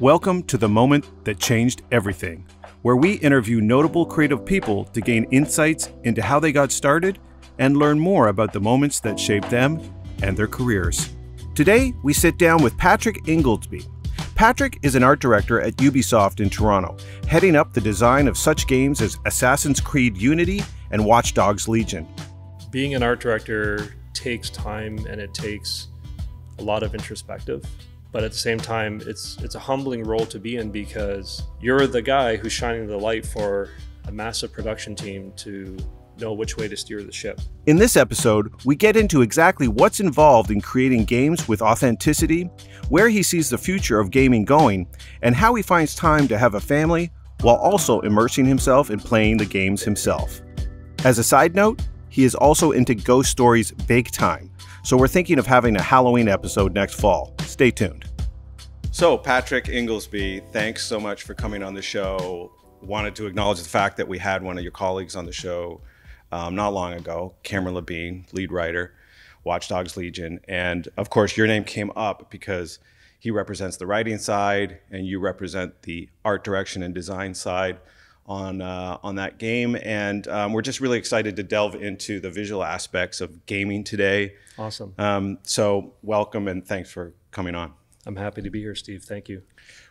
Welcome to the moment that changed everything, where we interview notable creative people to gain insights into how they got started and learn more about the moments that shaped them and their careers. Today, we sit down with Patrick Ingoldsby. Patrick is an art director at Ubisoft in Toronto, heading up the design of such games as Assassin's Creed Unity and Watchdogs Legion. Being an art director takes time and it takes a lot of introspective. But at the same time, it's a humbling role to be in because you're the guy who's shining the light for a massive production team to know which way to steer the ship. In this episode, we get into exactly what's involved in creating games with authenticity, where he sees the future of gaming going, and how he finds time to have a family while also immersing himself in playing the games himself. As a side note, he is also into ghost stories big time, so we're thinking of having a Halloween episode next fall. Stay tuned. So, Patrick Ingoldsby, thanks so much for coming on the show. Wanted to acknowledge the fact that we had one of your colleagues on the show not long ago, Cameron Labine, lead writer, Watchdogs Legion. And of course, your name came up because he represents the writing side and you represent the art direction and design side on that game. And we're just really excited to delve into the visual aspects of gaming today. Awesome. So welcome and thanks for coming on. I'm happy to be here, Steve. Thank you.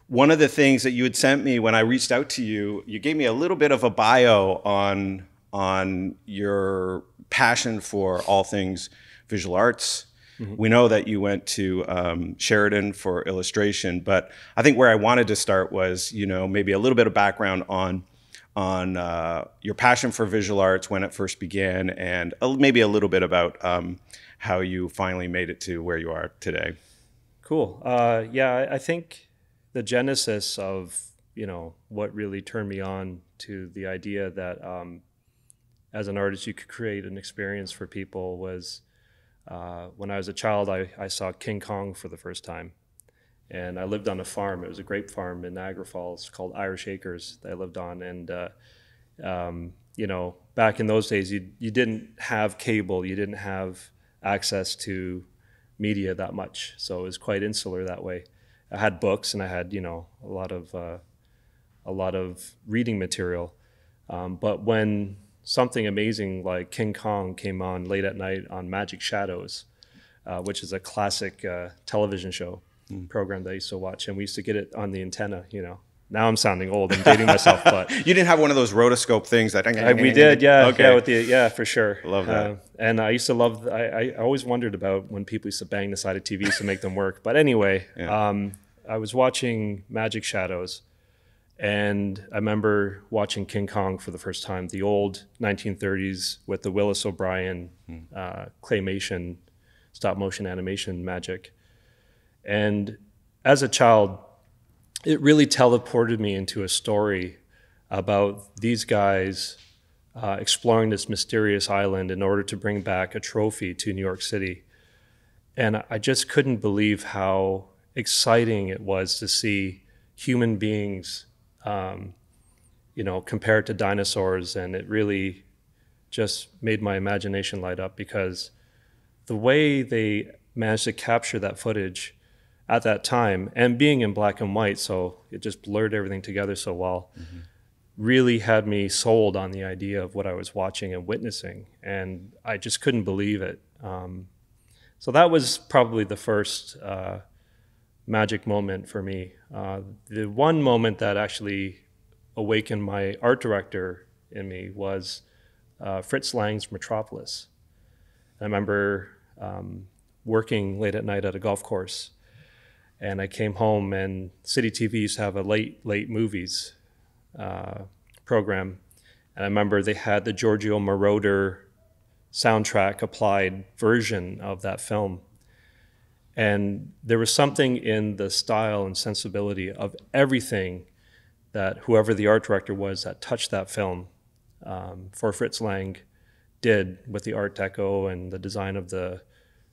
One of the things that you had sent me when I reached out to you, you gave me a little bit of a bio on your passion for all things visual arts. Mm-hmm. We know that you went to Sheridan for illustration, but I think where I wanted to start was, maybe a little bit of background on your passion for visual arts, when it first began, and maybe a little bit about how you finally made it to where you are today. Cool. I think the genesis of, what really turned me on to the idea that as an artist you could create an experience for people was when I was a child, I saw King Kong for the first time. And I lived on a farm. It was a grape farm in Niagara Falls called Irish Acres that I lived on. And, back in those days, you didn't have cable. You didn't have access to media that much. So it was quite insular that way. I had books and I had, a lot of reading material. But when something amazing like King Kong came on late at night on Magic Shadows, which is a classic television show program that I used to watch, and we used to get it on the antenna, Now I'm sounding old. I'm dating myself, but you didn't have one of those rotoscope things that we did, yeah, okay. Yeah, for sure. Love that. And I used to love. I always wondered about when people used to bang the side of TVs to make them work. But anyway, yeah. I was watching Magic Shadows, and I remember watching King Kong for the first time, the old 1930s with the Willis O'Brien claymation, stop motion animation magic, and as a child, it really teleported me into a story about these guys exploring this mysterious island in order to bring back a trophy to New York City. And I just couldn't believe how exciting it was to see human beings, compared to dinosaurs. And it really just made my imagination light up because the way they managed to capture that footage at that time, and being in black and white, so it just blurred everything together so well, really had me sold on the idea of what I was watching and witnessing, and I just couldn't believe it. So that was probably the first magic moment for me. The one moment that actually awakened my art director in me was Fritz Lang's Metropolis. I remember working late at night at a golf course, and I came home, and City TV used to have a late movies program. And I remember they had the Giorgio Moroder soundtrack applied version of that film. And there was something in the style and sensibility of everything that whoever the art director was that touched that film for Fritz Lang did with the Art Deco and the design of the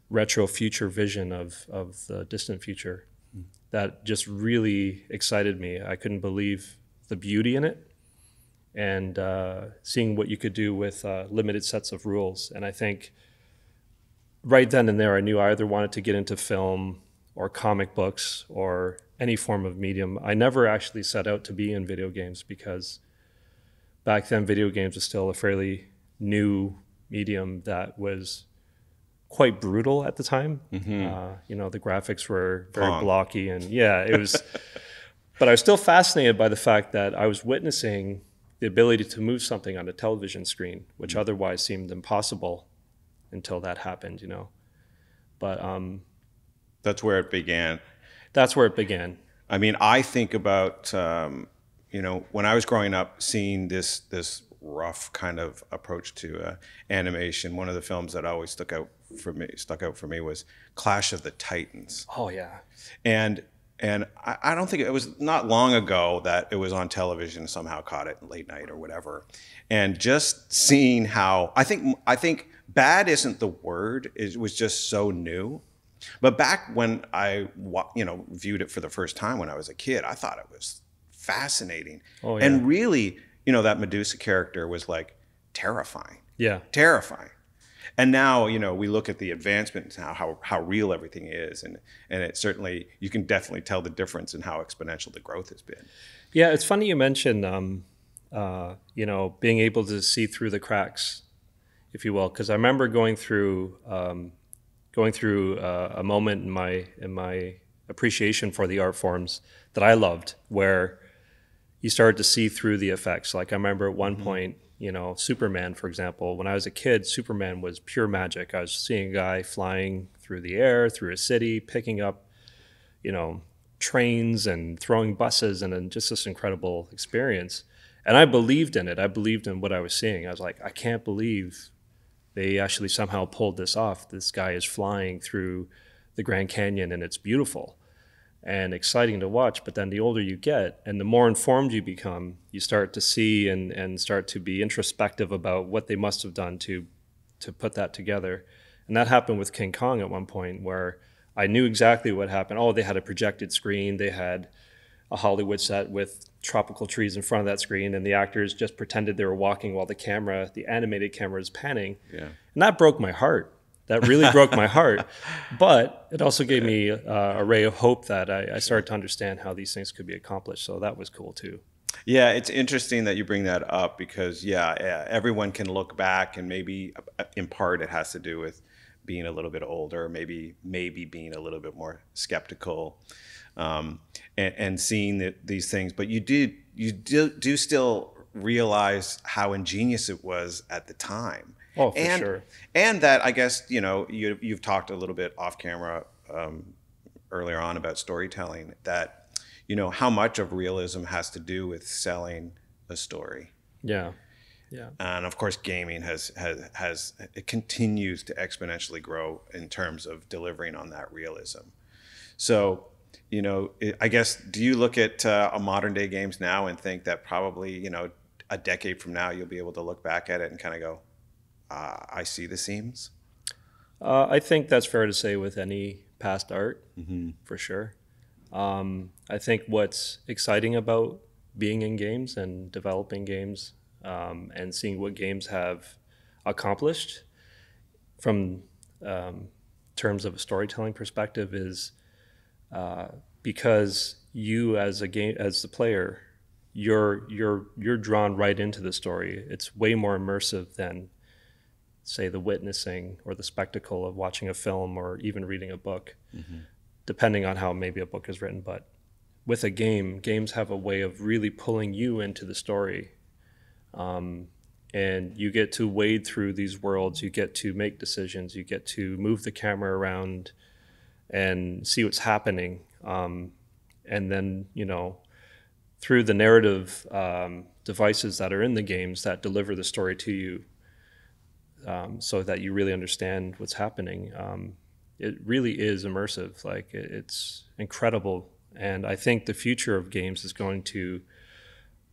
retro future vision of the distant future. That just really excited me. I couldn't believe the beauty in it and seeing what you could do with limited sets of rules. And I think right then and there, I knew I either wanted to get into film or comic books or any form of medium. I never actually set out to be in video games because back then video games was still a fairly new medium that was quite brutal at the time. You know, the graphics were very blocky, and yeah, it was. But I was still fascinated by the fact that I was witnessing the ability to move something on a television screen, which otherwise seemed impossible until that happened, you know. But that's where it began. That's where it began. I mean, I think about, you know, when I was growing up, seeing this rough kind of approach to animation. One of the films that always stuck out for me was Clash of the Titans. Oh yeah. And I don't think it was not long ago that it was on television, somehow caught it late night or whatever. And just seeing how, I think bad isn't the word, it was just so new. But back when I, you know, viewed it for the first time when I was a kid, I thought it was fascinating. Oh, yeah. And really, you know, that Medusa character was like terrifying. Yeah. Terrifying. And now, you know, we look at the advancement and how real everything is. And it certainly, you can definitely tell the difference in how exponential the growth has been. Yeah, it's funny you mentioned, you know, being able to see through the cracks, if you will. Because I remember going through a moment in my appreciation for the art forms that I loved, where you started to see through the effects. Like I remember at one point, you know, Superman, for example, when I was a kid, Superman was pure magic. I was seeing a guy flying through the air, through a city, picking up, you know, trains and throwing buses, and then just this incredible experience. And I believed in it. I believed in what I was seeing. I was like, I can't believe they actually somehow pulled this off. This guy is flying through the Grand Canyon, and it's beautiful and exciting to watch. But then the older you get and the more informed you become, you start to see and start to be introspective about what they must have done to put that together. And that happened with King Kong at one point, where I knew exactly what happened. Oh, they had a projected screen. They had a Hollywood set with tropical trees in front of that screen, and the actors just pretended they were walking while the animated camera is panning. Yeah. And that broke my heart. That really broke my heart. But it also gave me a ray of hope that I started to understand how these things could be accomplished. So that was cool too. Yeah, it's interesting that you bring that up because, yeah, everyone can look back, and maybe in part it has to do with being a little bit older, maybe being a little bit more skeptical, and seeing these things. But you do still realize how ingenious it was at the time. Oh, for sure. And that, I guess, you know, you've talked a little bit off camera earlier on about storytelling, that, you know, how much of realism has to do with selling a story. Yeah. Yeah. And of course, gaming it continues to exponentially grow in terms of delivering on that realism. So, you know, I guess, do you look at modern day games now and think that probably, you know, a decade from now, you'll be able to look back at it and kind of go, I see the seams? I think that's fair to say with any past art, for sure. I think what's exciting about being in games and developing games, and seeing what games have accomplished from terms of a storytelling perspective is because you as the player, you're drawn right into the story. It's way more immersive than, say, the witnessing or the spectacle of watching a film or even reading a book, depending on how maybe a book is written. But with a game, games have a way of really pulling you into the story. And you get to wade through these worlds, you get to make decisions, you get to move the camera around and see what's happening. And then, you know, through the narrative devices that are in the games that deliver the story to you, so that you really understand what's happening. It really is immersive. Like, it's incredible. And I think the future of games is going to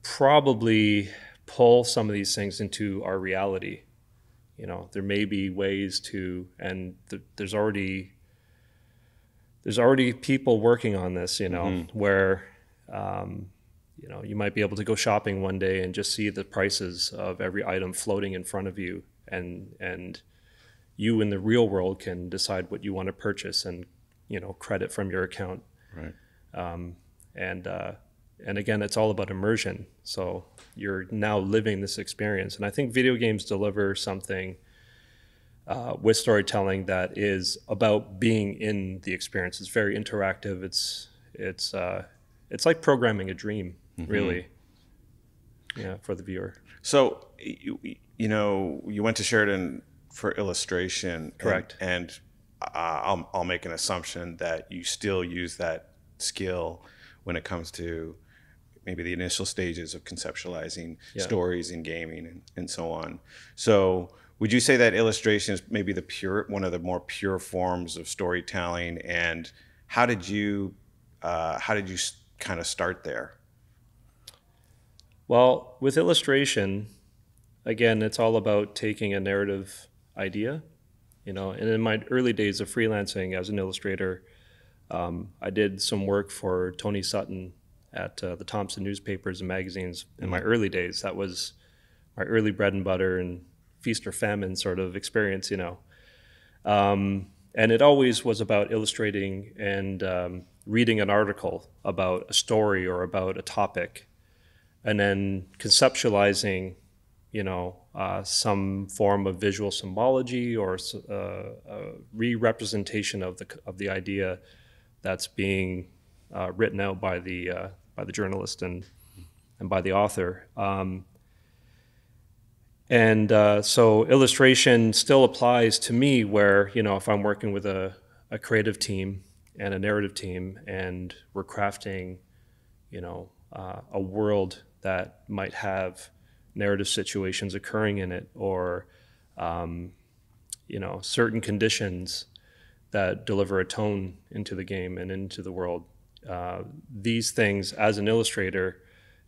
probably pull some of these things into our reality. You know, there may be ways to, and there's already people working on this, you know, where, you know, you might be able to go shopping one day and just see the prices of every item floating in front of you. And you in the real world can decide what you want to purchase and credit from your account. Right. And again, it's all about immersion. So you're now living this experience. And I think video games deliver something with storytelling that is about being in the experience. It's very interactive. It's like programming a dream, really, for the viewer. So, you went to Sheridan for illustration. Correct. And I'll make an assumption that you still use that skill when it comes to maybe the initial stages of conceptualizing stories in gaming and so on. So would you say that illustration is maybe one of the more pure forms of storytelling? And how did you kind of start there? Well, with illustration, again, it's all about taking a narrative idea, and in my early days of freelancing as an illustrator, I did some work for Tony Sutton at the Thompson newspapers and magazines in my early days. That was my early bread and butter and feast or famine sort of experience, and it always was about illustrating and reading an article about a story or about a topic, and then conceptualizing, some form of visual symbology or a re-representation of the idea that's being written out by the journalist and by the author. So illustration still applies to me where, if I'm working with a creative team and a narrative team and we're crafting, a world that might have narrative situations occurring in it, or, certain conditions that deliver a tone into the game and into the world. These things, as an illustrator,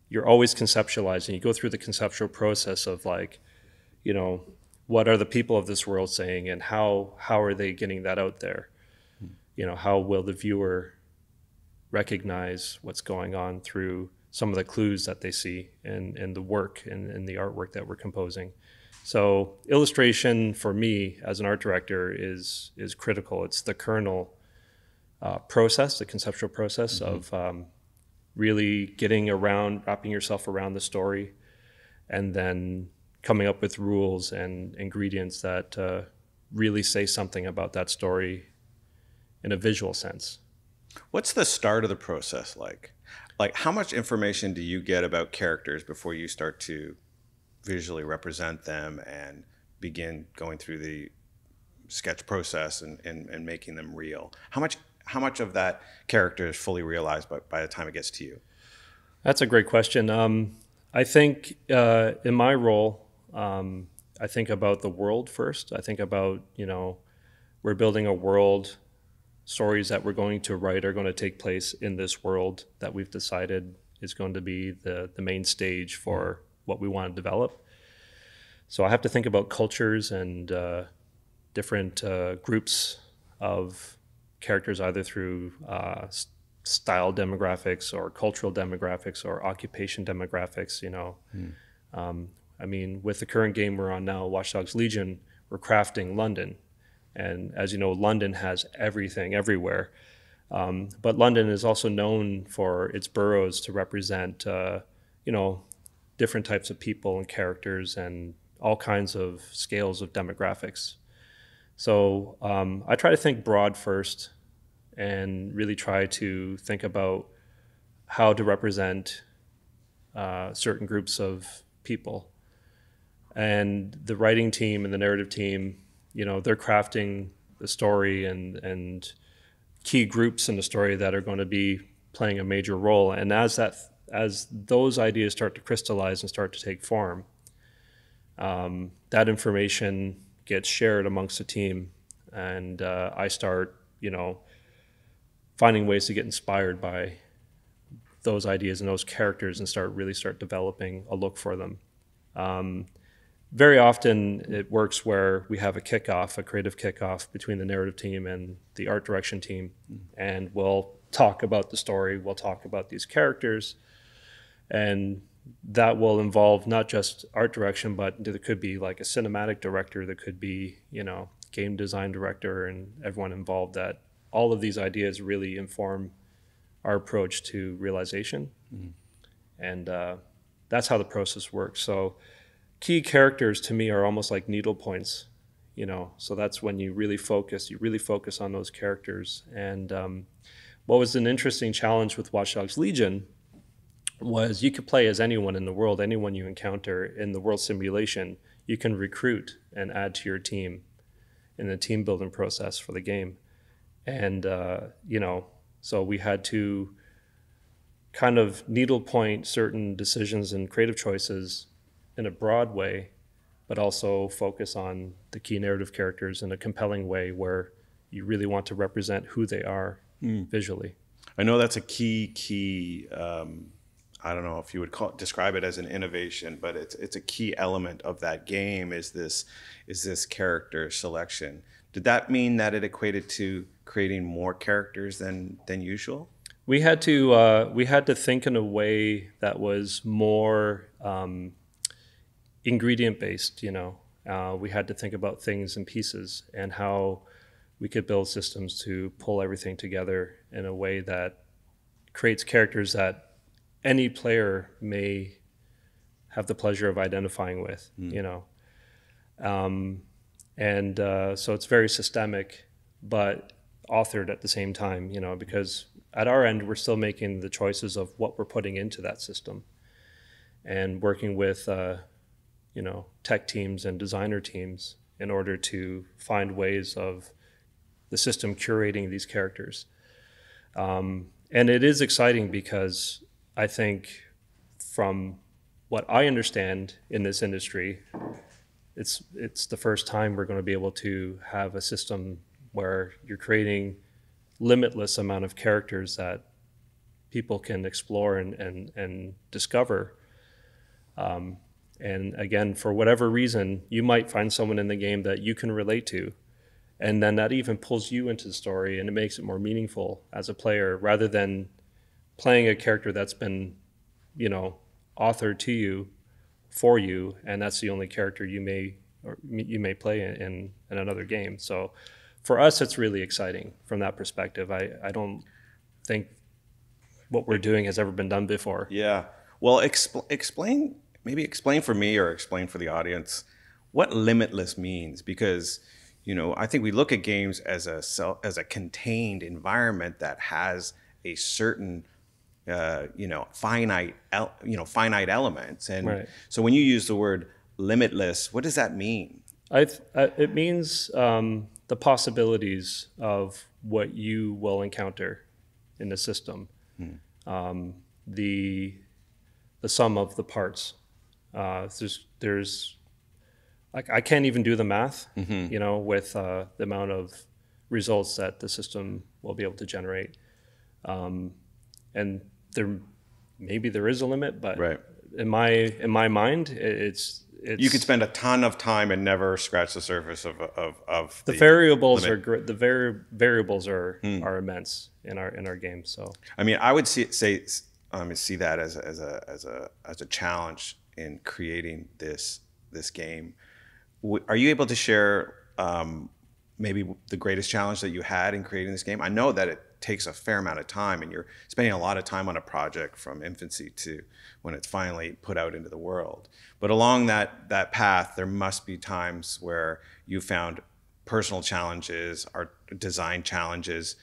you're always conceptualizing. You go through the conceptual process of what are the people of this world saying, and how are they getting that out there? How will the viewer recognize what's going on through some of the clues that they see in the work and the artwork that we're composing. So illustration for me as an art director is critical. It's the kernel process, the conceptual process of really wrapping yourself around the story, and then coming up with rules and ingredients that really say something about that story in a visual sense. What's the start of the process like? Like, how much information do you get about characters before you start to visually represent them and begin going through the sketch process and making them real? How much of that character is fully realized by the time it gets to you? That's a great question. I think in my role, I think about the world first. I think about, we're building a world. Stories that we're going to write are going to take place in this world that we've decided is going to be the main stage for what we want to develop. So I have to think about cultures and different groups of characters, either through style demographics or cultural demographics or occupation demographics. With the current game we're on now, Watchdogs Legion, we're crafting London. And as you know, London has everything everywhere. But London is also known for its boroughs to represent, different types of people and characters and all kinds of scales of demographics. So I try to think broad first and really try to think about how to represent certain groups of people. And the writing team and the narrative team, they're crafting the story and key groups in the story that are going to be playing a major role. And as those ideas start to crystallize and start to take form, that information gets shared amongst the team. And I start, finding ways to get inspired by those ideas and those characters and start developing a look for them. Very often it works where we have a creative kickoff between the narrative team and the art direction team, and we'll talk about the story, we'll talk about these characters, and that will involve not just art direction, but there could be like a cinematic director, there could be, game design director, and everyone involved that all of these ideas really inform our approach to realization. And that's how the process works. So key characters to me are almost like needle points, so that's when you really focus on those characters. And what was an interesting challenge with Watchdogs Legion was you could play as anyone in the world, anyone you encounter in the world simulation, you can recruit and add to your team in the team building process for the game. And, so we had to kind of needle point certain decisions and creative choices in a broad way, but also focus on the key narrative characters in a compelling way where you really want to represent who they are visually. I know that's a key. I don't know if you would describe it as an innovation, but it's a key element of that game. Is this character selection? Did that mean that it equated to creating more characters than usual? We had to think in a way that was more ingredient based. We had to think about things in pieces and how we could build systems to pull everything together in a way that creates characters that any player may have the pleasure of identifying with, so it's very systemic, but authored at the same time, because at our end, we're still making the choices of what we're putting into that system and working with, tech teams and designer teams in order to find ways of the system curating these characters. And it is exciting because I think from what I understand in this industry, it's the first time we're going to be able to have a system where you're creating limitless amount of characters that people can explore and discover. And again, for whatever reason, you might find someone in the game that you can relate to. And then that even pulls you into the story and it makes it more meaningful as a player rather than playing a character that's been, authored to you, for you, and that's the only character you may play in another game. So for us, it's really exciting from that perspective. I don't think what we're doing has ever been done before. Yeah. Well, explain for me or explain for the audience what limitless means, because I think we look at games as a contained environment that has a certain finite elements. And right. So when you use the word limitless, what does that mean? It means the possibilities of what you will encounter in the system. The sum of the parts. There's I can't even do the math, with the amount of results that the system will be able to generate. And maybe there is a limit, but right. in my mind, it's you could spend a ton of time and never scratch the surface of the variables limit. Are great. The variables are immense in our game. So I mean, I would see that as a challenge in creating this game. Are you able to share maybe the greatest challenge that you had in creating this game? I know that it takes a fair amount of time and you're spending a lot of time on a project from infancy to when it's finally put out into the world. But along that path, there must be times where you found personal challenges or design challenges.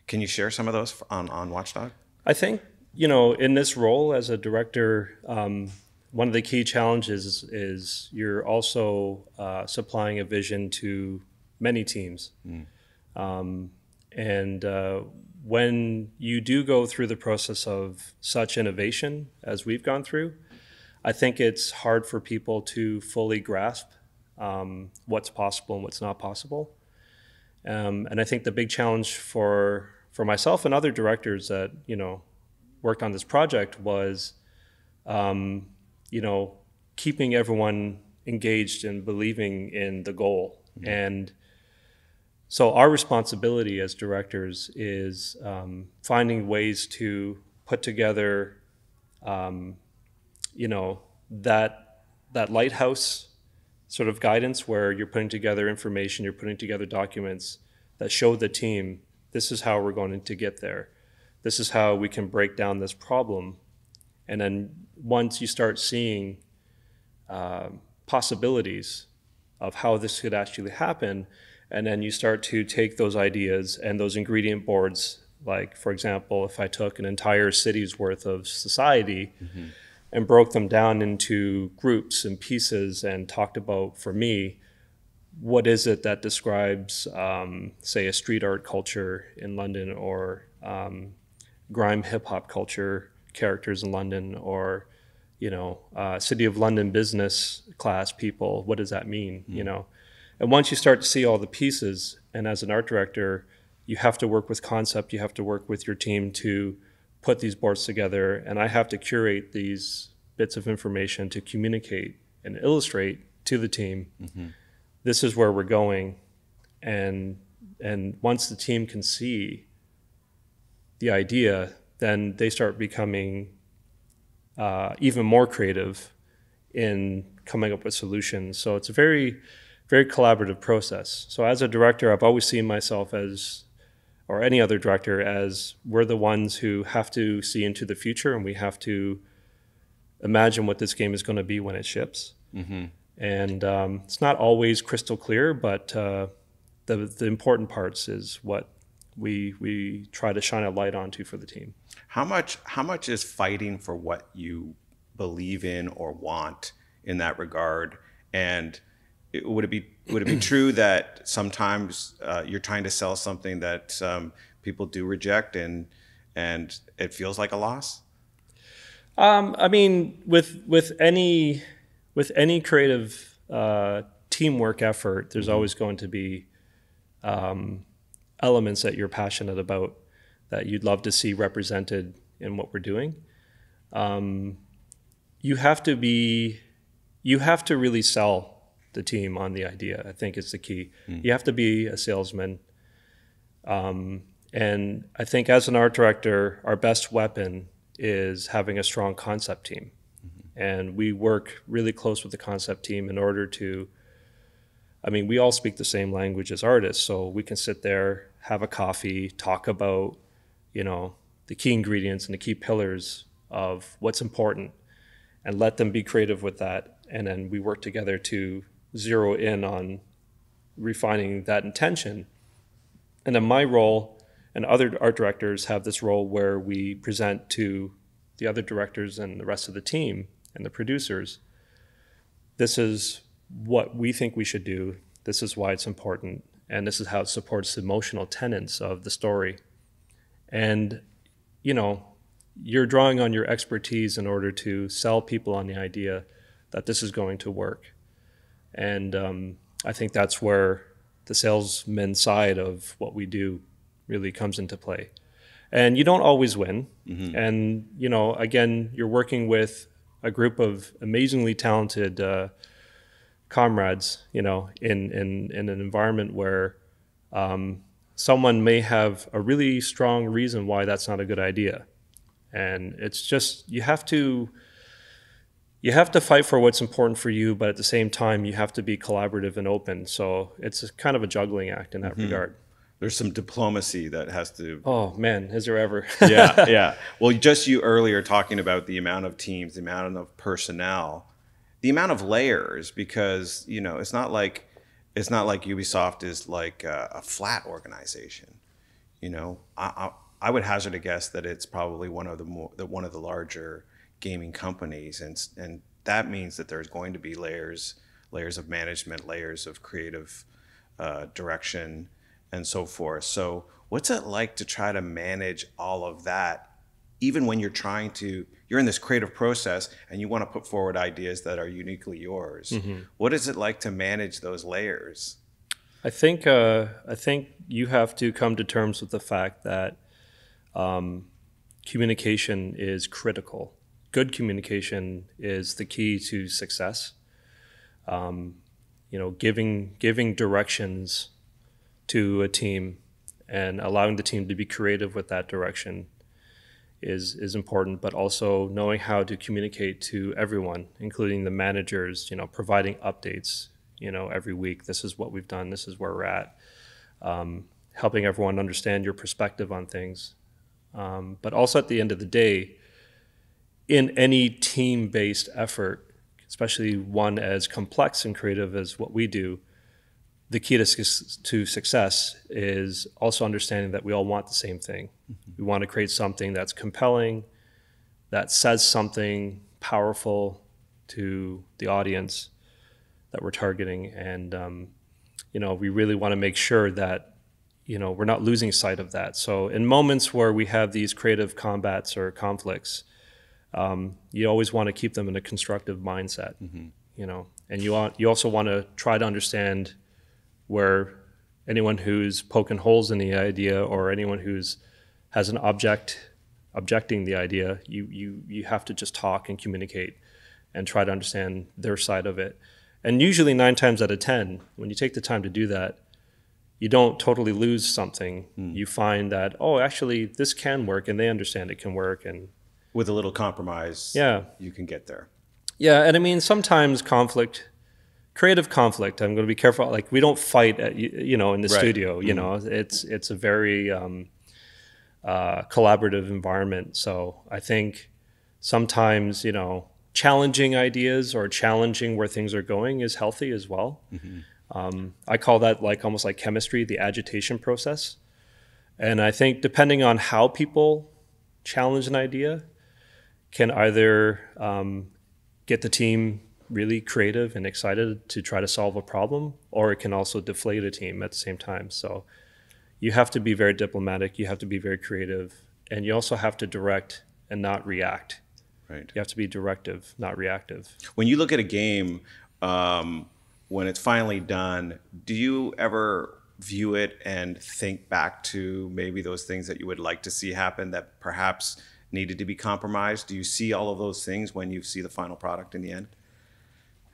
Can you share some of those on Watchdog? I think, in this role as a director, one of the key challenges is you're also supplying a vision to many teams. And when you do go through the process of such innovation as we've gone through, I think it's hard for people to fully grasp what's possible and what's not possible. And I think the big challenge for myself and other directors that, worked on this project was, keeping everyone engaged and believing in the goal. And so our responsibility as directors is finding ways to put together, that lighthouse sort of guidance where you're putting together information, you're putting together documents that show the team This is how we're going to get there. This is how we can break down this problem. And then once you start seeing possibilities of how this could actually happen, and then you start to take those ideas and those ingredient boards, like, for example, if I took an entire city's worth of society and broke them down into groups and pieces and talked about, for me, what is it that describes, say, a street art culture in London, or grime hip-hop culture characters in London, or City of London business class people, what does that mean, And once you start to see all the pieces, and as an art director, you have to work with concept, you have to work with your team to put these boards together, and I have to curate these bits of information to communicate and illustrate to the team, this is where we're going. And once the team can see the idea, then they start becoming even more creative in coming up with solutions. So it's a very, very collaborative process. So as a director, I've always seen myself as, or any other director, as we're the ones who have to see into the future, and we have to imagine what this game is going to be when it ships. And it's not always crystal clear, but the important parts is what we try to shine a light onto for the team. How much is fighting for what you believe in or want in that regard? And would it be true that sometimes you're trying to sell something that people do reject, and it feels like a loss? I mean, with any creative teamwork effort, there's always going to be elements that you're passionate about, that you'd love to see represented in what we're doing. You have to really sell the team on the idea. I think it's the key. You have to be a salesman. And I think as an art director, our best weapon is having a strong concept team. And we work really close with the concept team in order to, we all speak the same language as artists, so we can sit there, have a coffee, talk about, the key ingredients and the key pillars of what's important, and let them be creative with that. And then we work together to zero in on refining that intention. And then my role, and other art directors have this role where we present to the other directors and the rest of the team and the producers, this is what we think we should do, this is why it's important, and this is how it supports the emotional tenets of the story. And, you're drawing on your expertise in order to sell people on the idea that this is going to work. And I think that's where the salesman side of what we do really comes into play. And you don't always win. And, again, you're working with a group of amazingly talented comrades, in an environment where someone may have a really strong reason why that's not a good idea. And it's just, you have to fight for what's important for you, but at the same time, you have to be collaborative and open. So it's kind of a juggling act in that regard. There's some diplomacy that has to... Oh, man, is there ever? Yeah. Well, just you earlier talking about the amount of teams, the amount of personnel, the amount of layers, because, it's not like Ubisoft is like a flat organization. I would hazard a guess that it's probably one of the larger gaming companies, and that means that there's going to be layers of management, layers of creative direction, and so forth. So what's it like to try to manage all of that, even when you're in this creative process and you want to put forward ideas that are uniquely yours? What is it like to manage those layers? I think you have to come to terms with the fact that communication is critical. Good communication is the key to success. Giving directions to a team and allowing the team to be creative with that direction is important, but also knowing how to communicate to everyone, including the managers, providing updates, every week. This is what we've done. This is where we're at. helping everyone understand your perspective on things. But also at the end of the day, in any team-based effort, especially one as complex and creative as what we do, the key to success is also understanding that we all want the same thing. Mm-hmm. We want to create something that's compelling, that says something powerful to the audience that we're targeting. And, we really want to make sure that, we're not losing sight of that. So in moments where we have these creative combats or conflicts, you always want to keep them in a constructive mindset, mm-hmm. And you also want to try to understand where anyone who's poking holes in the idea or anyone has an objecting the idea, you have to just talk and communicate and try to understand their side of it. And usually 9 times out of 10, when you take the time to do that, you don't totally lose something. You find that, actually this can work, and they understand it can work. And with a little compromise, you can get there. Yeah, and I mean, sometimes creative conflict, I'm going to be careful. Like, we don't fight at, in the studio, it's a very collaborative environment. So I think sometimes, challenging ideas or challenging where things are going is healthy as well. Mm-hmm. I call that almost like chemistry, the agitation process. And I think depending on how people challenge an idea can either get the team really creative and excited to try to solve a problem, or it can also deflate a team at the same time. So you have to be very diplomatic, you have to be very creative, and you also have to direct and not react. Right. You have to be directive, not reactive. When you look at a game, when it's finally done, do you ever view it and think back to maybe those things that you would like to see happen that perhaps needed to be compromised? Do you see all of those things when you see the final product in the end?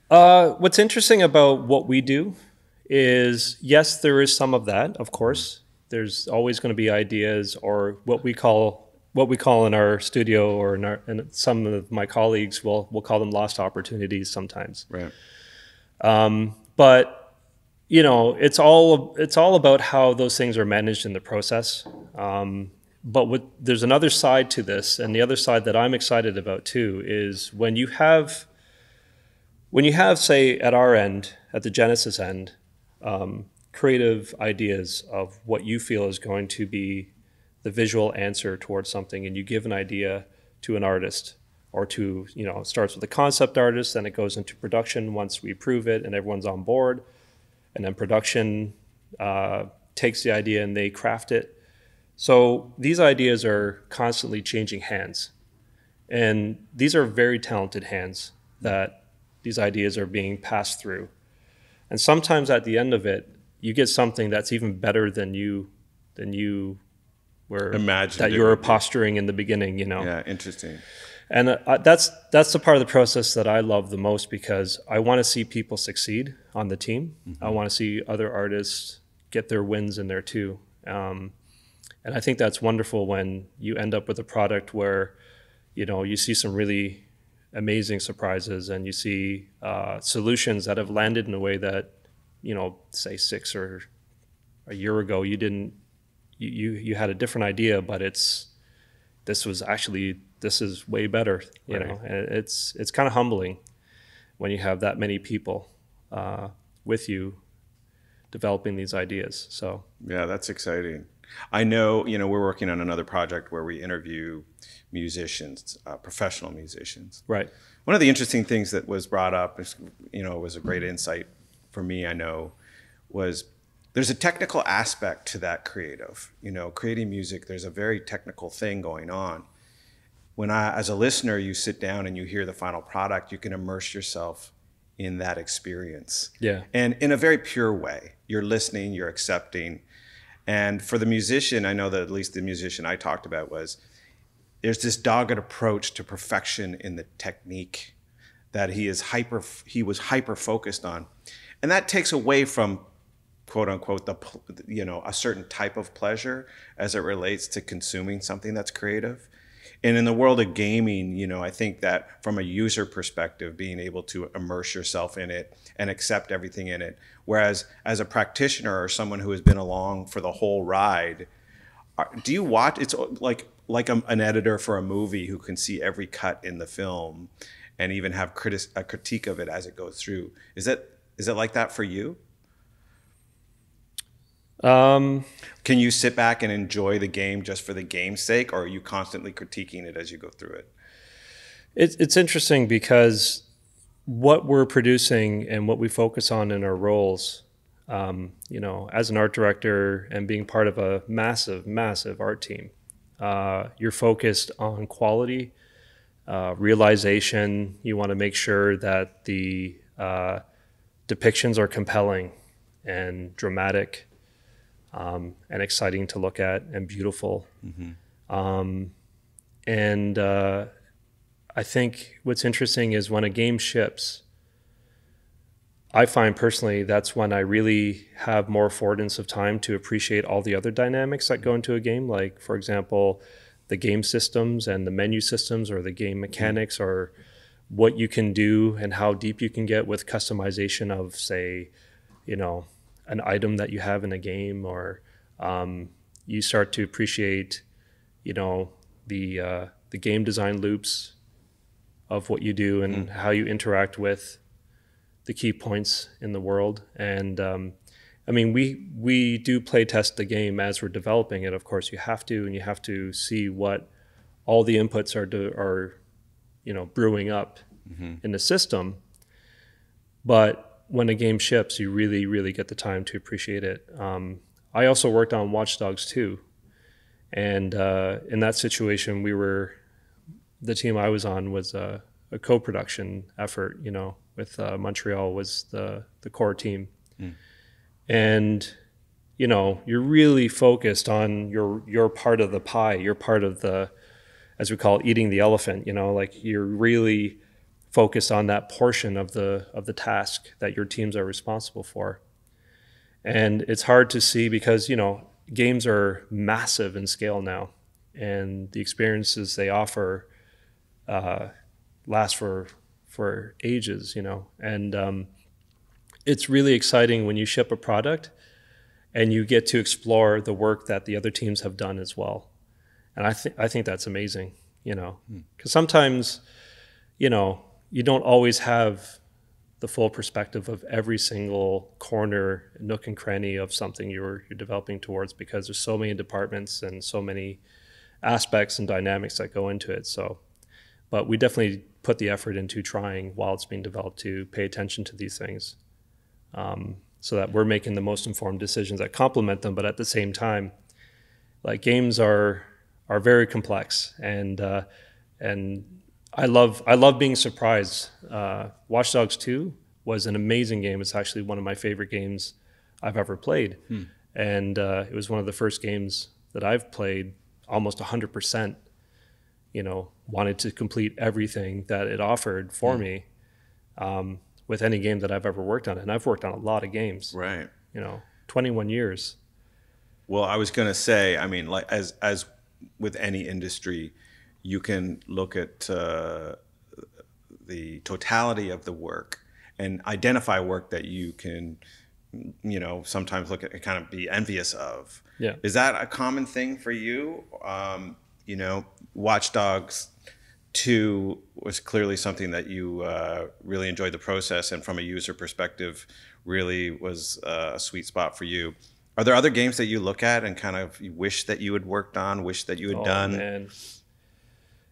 What's interesting about what we do is, yes, there is some of that, of course. There's always going to be ideas, or what we call in our studio, or and some of my colleagues we'll call them lost opportunities sometimes. Right. But it's all about how those things are managed in the process. But there's another side to this, and the other side that I'm excited about too is when you have, say, at our end, at the Genesis end, creative ideas of what you feel is going to be the visual answer towards something, and you give an idea to an artist, or to, it starts with a concept artist, then it goes into production once we approve it and everyone's on board, and then production takes the idea and they craft it. So these ideas are constantly changing hands, and these are very talented hands that these ideas are being passed through. And sometimes at the end of it, you get something that's even better than you were imagined, that you were posturing in the beginning. Yeah, interesting. And that's the part of the process that I love the most, because I want to see people succeed on the team. Mm-hmm. I want to see other artists get their wins in there too. And I think that's wonderful when you end up with a product where, you see some really amazing surprises, and you see solutions that have landed in a way that, say 6 or a year ago, you had a different idea, but this is way better, you know. And it's kind of humbling when you have that many people with you developing these ideas. So yeah, that's exciting. I know, we're working on another project where we interview musicians, professional musicians. Right. One of the interesting things that was brought up, was a great insight for me, I know, was there's a technical aspect to that creative. Creating music, there's a very technical thing going on. When as a listener, you sit down and you hear the final product, you can immerse yourself in that experience. Yeah. And in a very pure way. You're listening, you're accepting. And for the musician, I know that at least the musician I talked about there's this dogged approach to perfection in the technique that he was hyper focused on. And that takes away from, quote unquote, a certain type of pleasure as it relates to consuming something that's creative. And in the world of gaming, I think that from a user perspective, being able to immerse yourself in it and accept everything in it. Whereas as a practitioner or someone who has been along for the whole ride, do you watch? It's like an editor for a movie who can see every cut in the film and even have a critique of it as it goes through. Is it like that for you? Can you sit back and enjoy the game just for the game's sake, or are you constantly critiquing it as you go through it? It's interesting because what we're producing and what we focus on in our roles, as an art director and being part of a massive, massive art team, you're focused on quality, realization. You want to make sure that the depictions are compelling and dramatic, and exciting to look at and beautiful. Mm-hmm. I think what's interesting is when a game ships, I find personally that's when I really have more affordance of time to appreciate all the other dynamics that go into a game. Like, for example, the game systems and the menu systems, or the game mechanics, or what you can do and how deep you can get with customization of, say, an item that you have in a game, or you start to appreciate, the game design loops of what you do and how you interact with the key points in the world. And we do play test the game as we're developing it. Of course, you have to, and you have to see what all the inputs are brewing up in the system. But when a game ships, you really, really get the time to appreciate it. I also worked on Watchdogs 2. And in that situation, the team I was on was a co-production effort, with Montreal was the core team. And, you're really focused on your part of the pie, your part of the, as we call it, eating the elephant, like you're really focused on that portion of the task that your teams are responsible for. And it's hard to see because, games are massive in scale now, and the experiences they offer last for ages, and it's really exciting when you ship a product and you get to explore the work that the other teams have done as well. And I think that's amazing, because sometimes, you don't always have the full perspective of every single corner, nook and cranny of something you're developing towards, because there's so many departments and so many aspects and dynamics that go into it. So, but we definitely put the effort into trying while it's being developed to pay attention to these things, so that we're making the most informed decisions that complement them. But at the same time, like, games are very complex, and I love being surprised. Watchdogs 2 was an amazing game. It's actually one of my favorite games I've ever played. And it was one of the first games that I've played almost 100%, wanted to complete everything that it offered for me, with any game that I've ever worked on. And I've worked on a lot of games. Right. 21 years. Well, I was going to say, like, as with any industry, you can look at the totality of the work and identify work that you can, sometimes look at and kind of be envious of. Yeah. Is that a common thing for you? Watchdogs 2 was clearly something that you really enjoyed the process, and from a user perspective, really was a sweet spot for you. Are there other games that you look at and kind of you wish that you had worked on, wish that you had done? Man.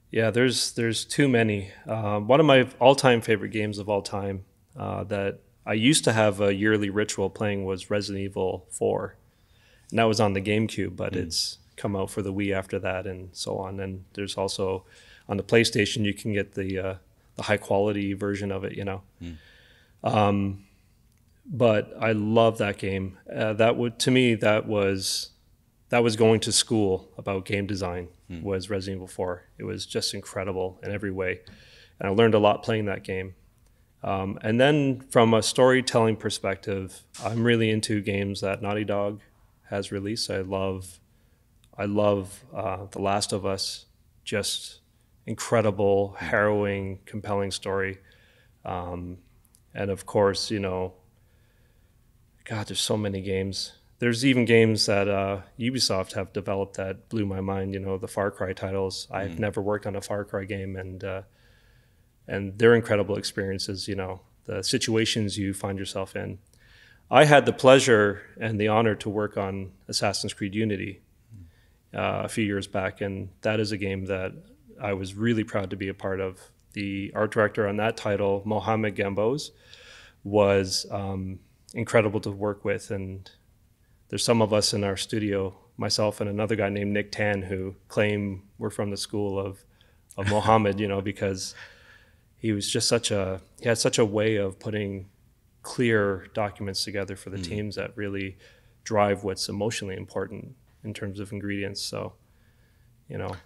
Yeah, there's too many. One of my all-time favorite games of all time that I used to have a yearly ritual playing was Resident Evil 4. And that was on the GameCube, but it's come out for the Wii after that and so on. And there's also on the PlayStation, you can get the high-quality version of it, But I love that game. To me, that was going to school about game design, was Resident Evil 4. It was just incredible in every way. And I learned a lot playing that game. And then from a storytelling perspective, I'm really into games that Naughty Dog has released. I love The Last of Us just incredible, harrowing, compelling story. And of course, you know, God, there's so many games. There's even games that Ubisoft have developed that blew my mind. You know, the Far Cry titles. I've never worked on a Far Cry game, and they're incredible experiences. You know, the situations you find yourself in. I had the pleasure and the honor to work on Assassin's Creed Unity a few years back, and that is a game that I was really proud to be a part of. The art director on that title, Mohamed Gambos, was incredible to work with, and there's some of us in our studio, myself and another guy named Nick Tan, who claim we're from the school of Mohammed, you know, because he was just he had such a way of putting clear documents together for the teams that really drive what's emotionally important in terms of ingredients. So, you know,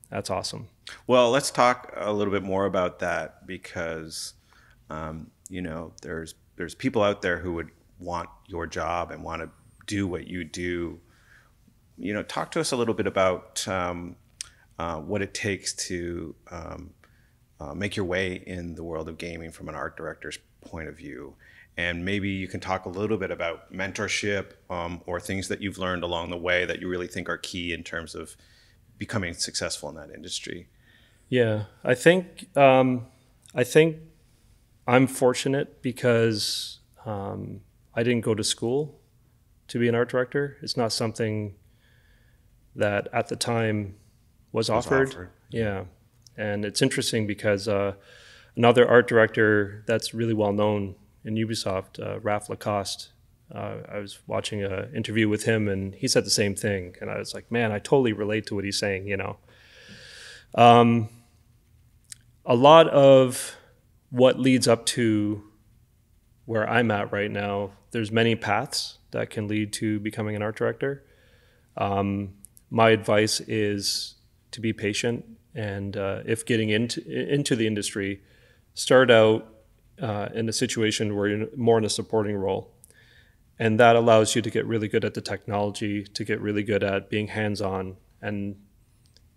that's awesome. Well, let's talk a little bit more about that, because, you know, there's people out there who would want your job and want to do what you do. You know, talk to us a little bit about what it takes to make your way in the world of gaming from an art director's point of view. And maybe you can talk a little bit about mentorship or things that you've learned along the way that you really think are key in terms of becoming successful in that industry. Yeah, I think I'm fortunate because I didn't go to school to be an art director. It's not something that at the time was offered. Yeah, and it's interesting because another art director that's really well known in Ubisoft, Raph Lacoste, I was watching an interview with him, and he said the same thing. And I was like, man, I totally relate to what he's saying, you know. A lot of what leads up to where I'm at right now, there's many paths that can lead to becoming an art director. My advice is to be patient, and if getting into the industry, start out in a situation where you're more in a supporting role. And that allows you to get really good at the technology, to get really good at being hands-on. And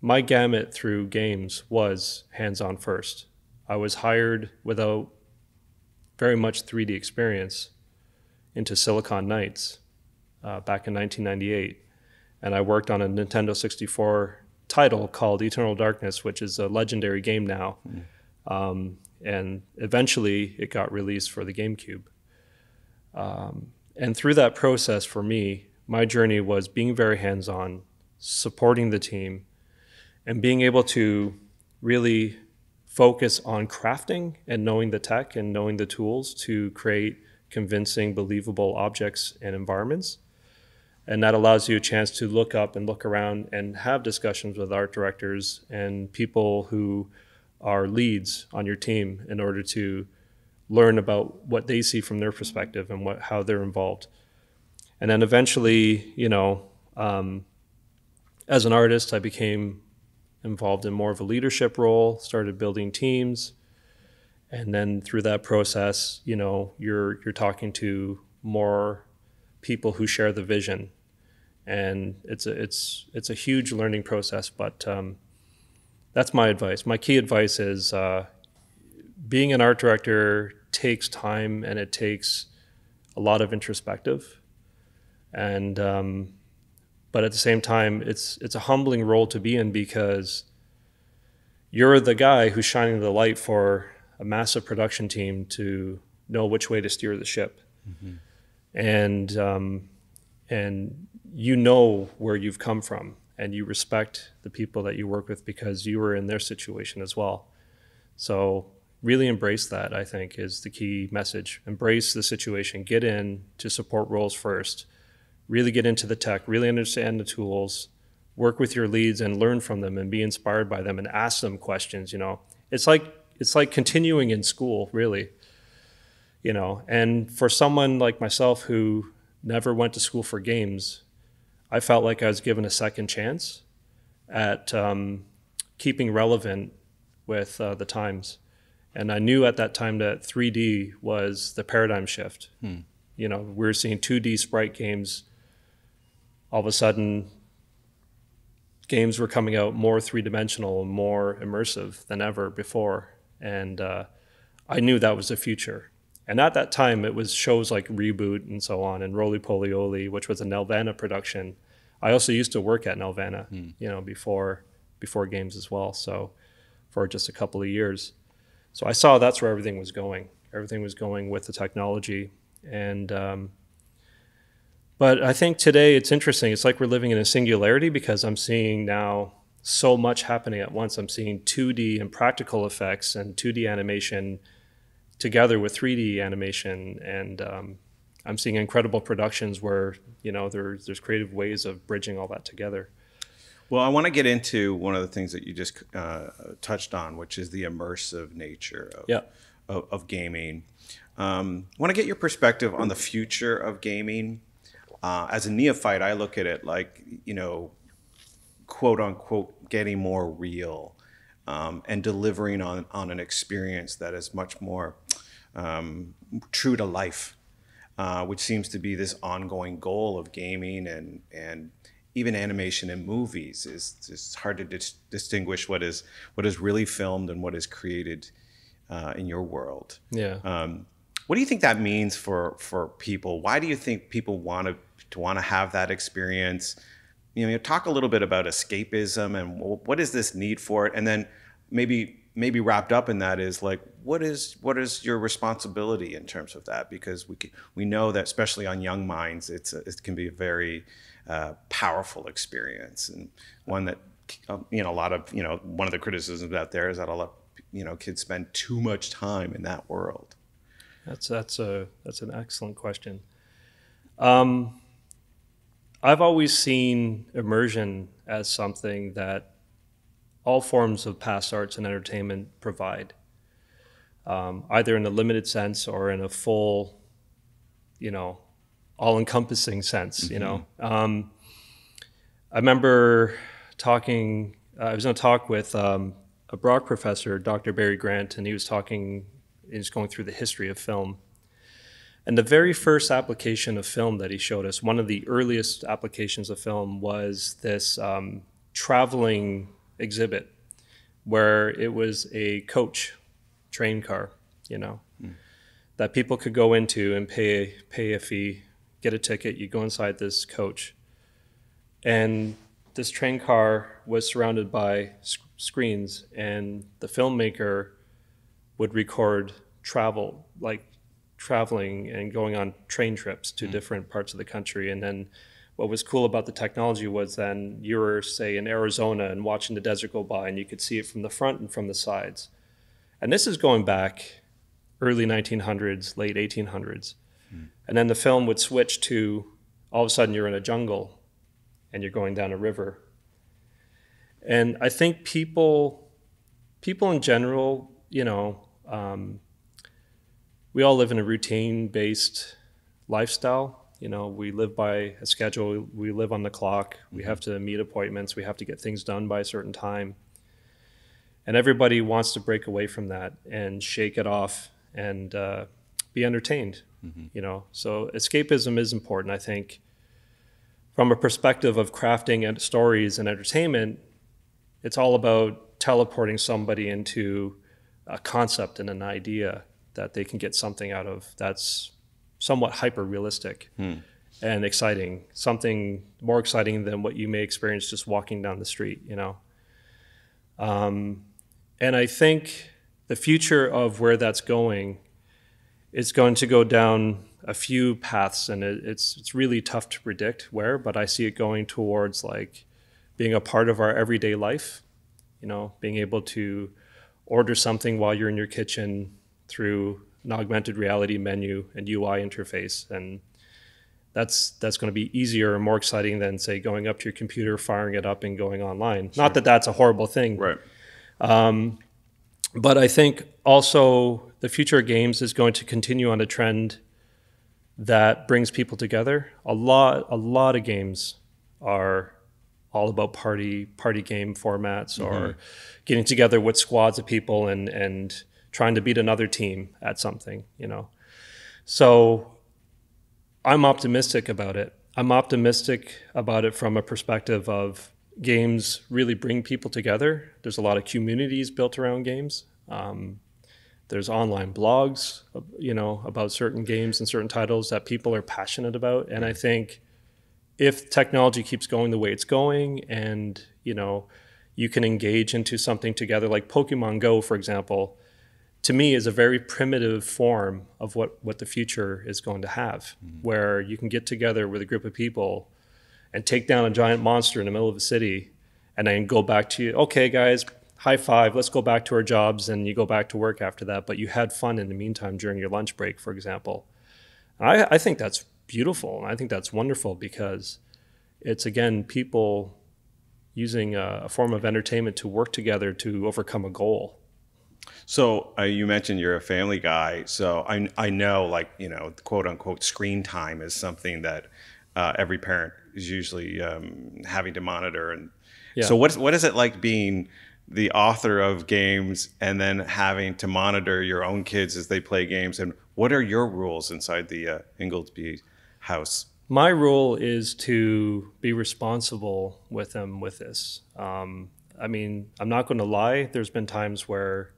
my gamut through games was hands-on first. I was hired without very much 3D experience into Silicon Knights back in 1998. And I worked on a Nintendo 64 title called Eternal Darkness, which is a legendary game now. And eventually it got released for the GameCube. And through that process for me, my journey was being very hands-on, supporting the team, and being able to really focus on crafting and knowing the tech and knowing the tools to create convincing, believable objects and environments. And that allows you a chance to look up and look around and have discussions with art directors and people who are leads on your team in order to learn about what they see from their perspective and how they're involved. And then eventually, you know, as an artist, I became involved in more of a leadership role, started building teams. And then through that process, you know, you're talking to more people who share the vision. And it's a huge learning process, but that's my advice. My key advice is being an art director takes time, and it takes a lot of introspective. And but at the same time, it's a humbling role to be in, because you're the guy who's shining the light for a massive production team to know which way to steer the ship. And you know where you've come from, and you respect the people that you work with because you were in their situation as well. So really embrace that, I think, is the key message. Embrace the situation, get in to support roles first, really get into the tech, really understand the tools, work with your leads and learn from them and be inspired by them and ask them questions. You know, it's like continuing in school, really, you know. And for someone like myself who never went to school for games, I felt like I was given a second chance at keeping relevant with the times. And I knew at that time that 3D was the paradigm shift. You know, we were seeing 2D sprite games all of a sudden games were coming out more three-dimensional, more immersive than ever before. And I knew that was the future. And at that time, it was shows like Reboot and so on, and Roly Poly Oly, which was a Nelvana production. I also used to work at Nelvana, before games as well, so for just a couple of years. So I saw that's where everything was going. Everything was going with the technology. And but I think today it's interesting. It's like we're living in a singularity, because I'm seeing now so much happening at once. I'm seeing 2D and practical effects and 2D animation together with 3D animation, and I'm seeing incredible productions where there's creative ways of bridging all that together. Well, I want to get into one of the things that you just touched on, which is the immersive nature of gaming. I want to get your perspective on the future of gaming. As a neophyte, I look at it like, quote unquote, getting more real and delivering on an experience that is much more true to life, which seems to be this ongoing goal of gaming and even animation in movies. It's hard to distinguish what is really filmed and what is created in your world. Yeah. What do you think that means for people? Why do you think people want to have that experience? Talk a little bit about escapism and what is this need for it, and then maybe wrapped up in that is like, what is your responsibility in terms of that? Because we know that especially on young minds, it can be a very powerful experience, and one that a lot of one of the criticisms out there is that a lot kids spend too much time in that world. That's an excellent question. I've always seen immersion as something that all forms of past arts and entertainment provide, either in a limited sense or in a full, all-encompassing sense. Mm-hmm. I remember I was on a talk with a Brock professor, Dr. Barry Grant, and he was going through the history of film. And the very first application of film that he showed us, one of the earliest applications of film, was this traveling exhibit where it was a train car, that people could go into and pay a fee, get a ticket, you go inside this coach. And this train car was surrounded by screens, and the filmmaker would record traveling and going on train trips to different parts of the country. And then what was cool about the technology was then you were, say, in Arizona and watching the desert go by, and you could see it from the front and from the sides. And this is going back early 1900s, late 1800s. And then the film would switch to, all of a sudden you're in a jungle and you're going down a river. And I think people in general, we all live in a routine-based lifestyle. We live by a schedule. We live on the clock. We have to meet appointments. We have to get things done by a certain time. And everybody wants to break away from that and shake it off and be entertained. So escapism is important, I think. From a perspective of crafting and stories and entertainment, it's all about teleporting somebody into a concept and an idea that they can get something out of that's somewhat hyper-realistic and exciting, something more exciting than what you may experience just walking down the street, And I think the future of where that's going is going to go down a few paths, and it's really tough to predict where, but I see it going towards like being a part of our everyday life, being able to order something while you're in your kitchen through an augmented reality menu and UI interface. And that's going to be easier and more exciting than, say, going up to your computer, firing it up and going online. Sure. Not that that's a horrible thing. Right. But I think also the future of games is going to continue on a trend that brings people together. A lot of games are all about party game formats, or getting together with squads of people and trying to beat another team at something, So I'm optimistic about it. I'm optimistic about it from a perspective of games really bring people together. There's a lot of communities built around games. There's online blogs, about certain games and certain titles that people are passionate about. And I think if technology keeps going the way it's going, and you can engage into something together, like Pokemon Go, for example, to me is a very primitive form of what the future is going to have, where you can get together with a group of people and take down a giant monster in the middle of a city, and then go back to, okay, guys, high five, let's go back to our jobs, and you go back to work after that. But you had fun in the meantime during your lunch break, for example. I think that's beautiful, and I think that's wonderful, because it's, again, people using a form of entertainment to work together to overcome a goal. So you mentioned you're a family guy, so I know, like, quote unquote screen time is something that every parent is usually having to monitor. And so what is it like being the author of games and then having to monitor your own kids as they play games? And what are your rules inside the Ingoldsby house? My rule is to be responsible with them with this. I mean, I'm not going to lie. There's been times where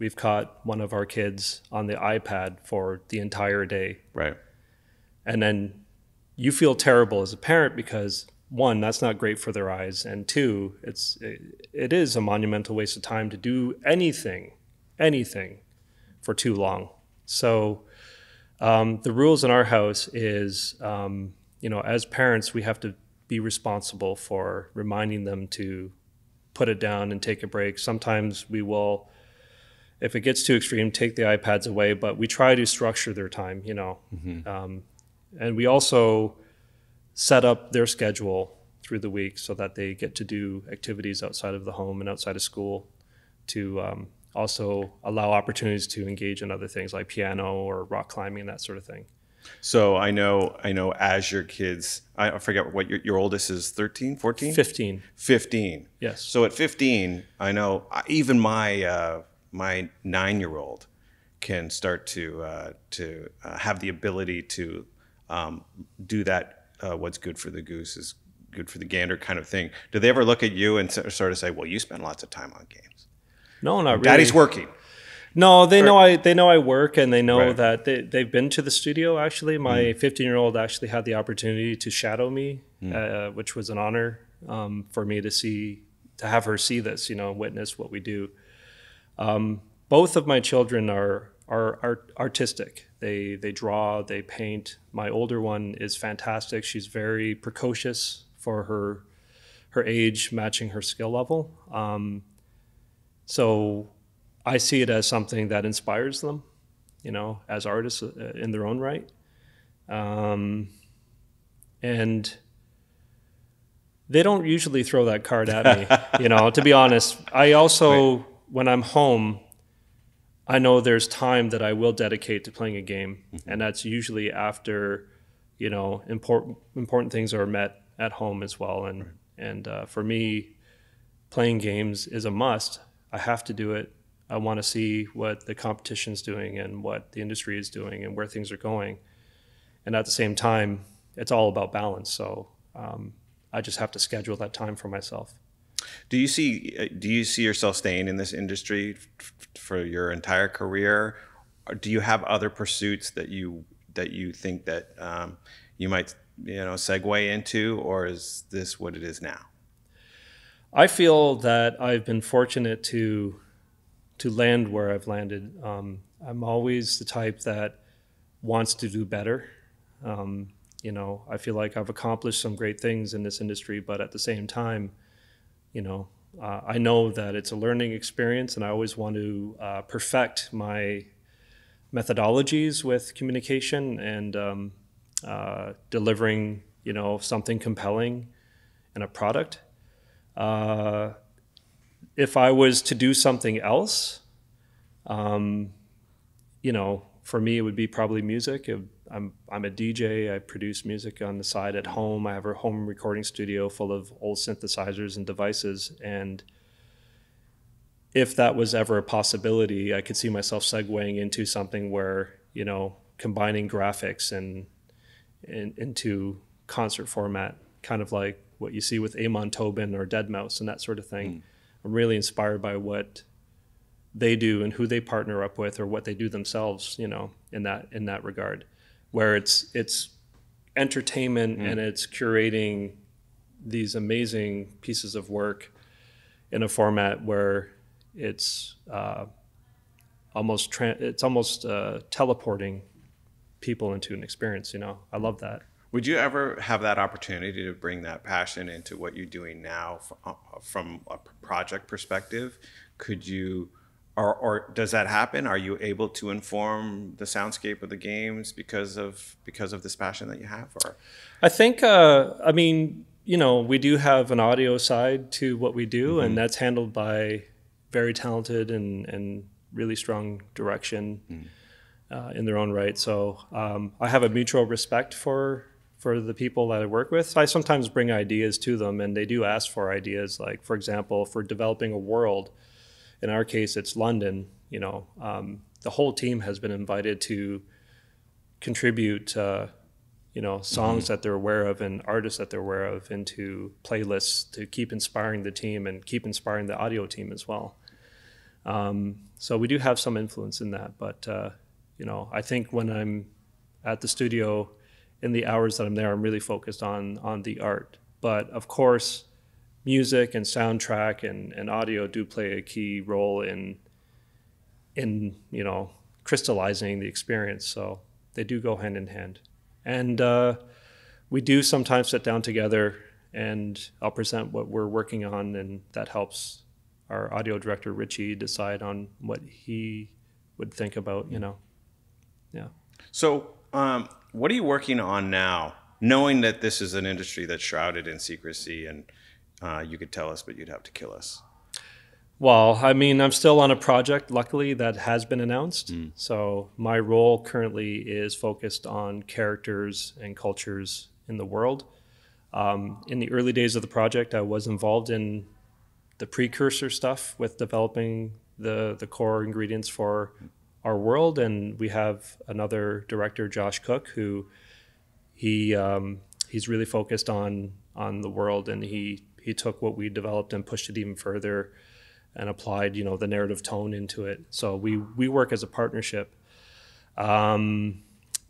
we've caught one of our kids on the iPad for the entire day. Right. And then you feel terrible as a parent, because one, that's not great for their eyes, and two, it is a monumental waste of time to do anything for too long. So the rules in our house is, as parents, we have to be responsible for reminding them to put it down and take a break. Sometimes we will, if it gets too extreme, take the iPads away, but we try to structure their time, and we also set up their schedule through the week so that they get to do activities outside of the home and outside of school, to also allow opportunities to engage in other things like piano or rock climbing, that sort of thing. So I know as your kids, I forget what your oldest is, 13, 14? 15. 15. Yes. So at 15, I know even my 9-year-old can start to have the ability to do that. What's good for the goose is good for the gander kind of thing. Do they ever look at you and sort of say, well, you spend lots of time on games? No, not really. Daddy's working. No, they know I work, and they know that they've been to the studio. Actually, my 15-year-old actually had the opportunity to shadow me, which was an honor for me to have her see this, witness what we do. Both of my children are artistic. They draw, they paint. My older one is fantastic. She's very precocious for her age, matching her skill level. So I see it as something that inspires them, as artists in their own right. And they don't usually throw that card at me, to be honest. I also, when I'm home, I know there's time that I will dedicate to playing a game, and that's usually after, important things are met at home as well. And for me, playing games is a must. I have to do it. I want to see what the competition's doing and what the industry is doing and where things are going. And at the same time, it's all about balance. So I just have to schedule that time for myself. Do you see yourself staying in this industry for your entire career? Or do you have other pursuits that you think that you might segue into, or is this what it is now? I feel that I've been fortunate to land where I've landed. I'm always the type that wants to do better. I feel like I've accomplished some great things in this industry, but at the same time, I know that it's a learning experience, and I always want to perfect my methodologies with communication and delivering, something compelling in a product. If I was to do something else, for me, it would be probably music. I'm a DJ. I produce music on the side at home. I have a home recording studio full of old synthesizers and devices. And if that was ever a possibility, I could see myself segueing into something where, combining graphics and into concert format, kind of like what you see with Amon Tobin or Deadmau5 and that sort of thing. I'm really inspired by what they do and who they partner up with or what they do themselves, you know, in that regard, where it's entertainment and it's curating these amazing pieces of work in a format where it's almost teleporting people into an experience. You know, I love that. Would you ever have that opportunity to bring that passion into what you're doing now from a project perspective? Could you, or does that happen? Are you able to inform the soundscape of the games because of this passion that you have? Or I think, I mean, you know, we do have an audio side to what we do, and that's handled by very talented and really strong direction in their own right. So I have a mutual respect for the people that I work with. I sometimes bring ideas to them, and they do ask for ideas. Like, for example, for developing a world, in our case, it's London. You know, the whole team has been invited to contribute, you know, songs that they're aware of and artists that they're aware of into playlists to keep inspiring the team and keep inspiring the audio team as well. So we do have some influence in that, but you know, I think when I'm at the studio, in the hours that I'm there, I'm really focused on the art. But of course, music and soundtrack and audio do play a key role in you know, crystallizing the experience. So they do go hand in hand. And we do sometimes sit down together, and I'll present what we're working on, and that helps our audio director, Richie, decide on what he would think about, you know. Yeah. So what are you working on now, knowing that this is an industry that's shrouded in secrecy, and you could tell us, but you'd have to kill us? Well, I mean, I'm still on a project, luckily, that has been announced. So my role currently is focused on characters and cultures in the world. In the early days of the project, I was involved in the precursor stuff with developing the core ingredients for our world. And we have another director, Josh Cook, who he's really focused on the world, and he took what we developed and pushed it even further and applied, you know, the narrative tone into it. So we work as a partnership. And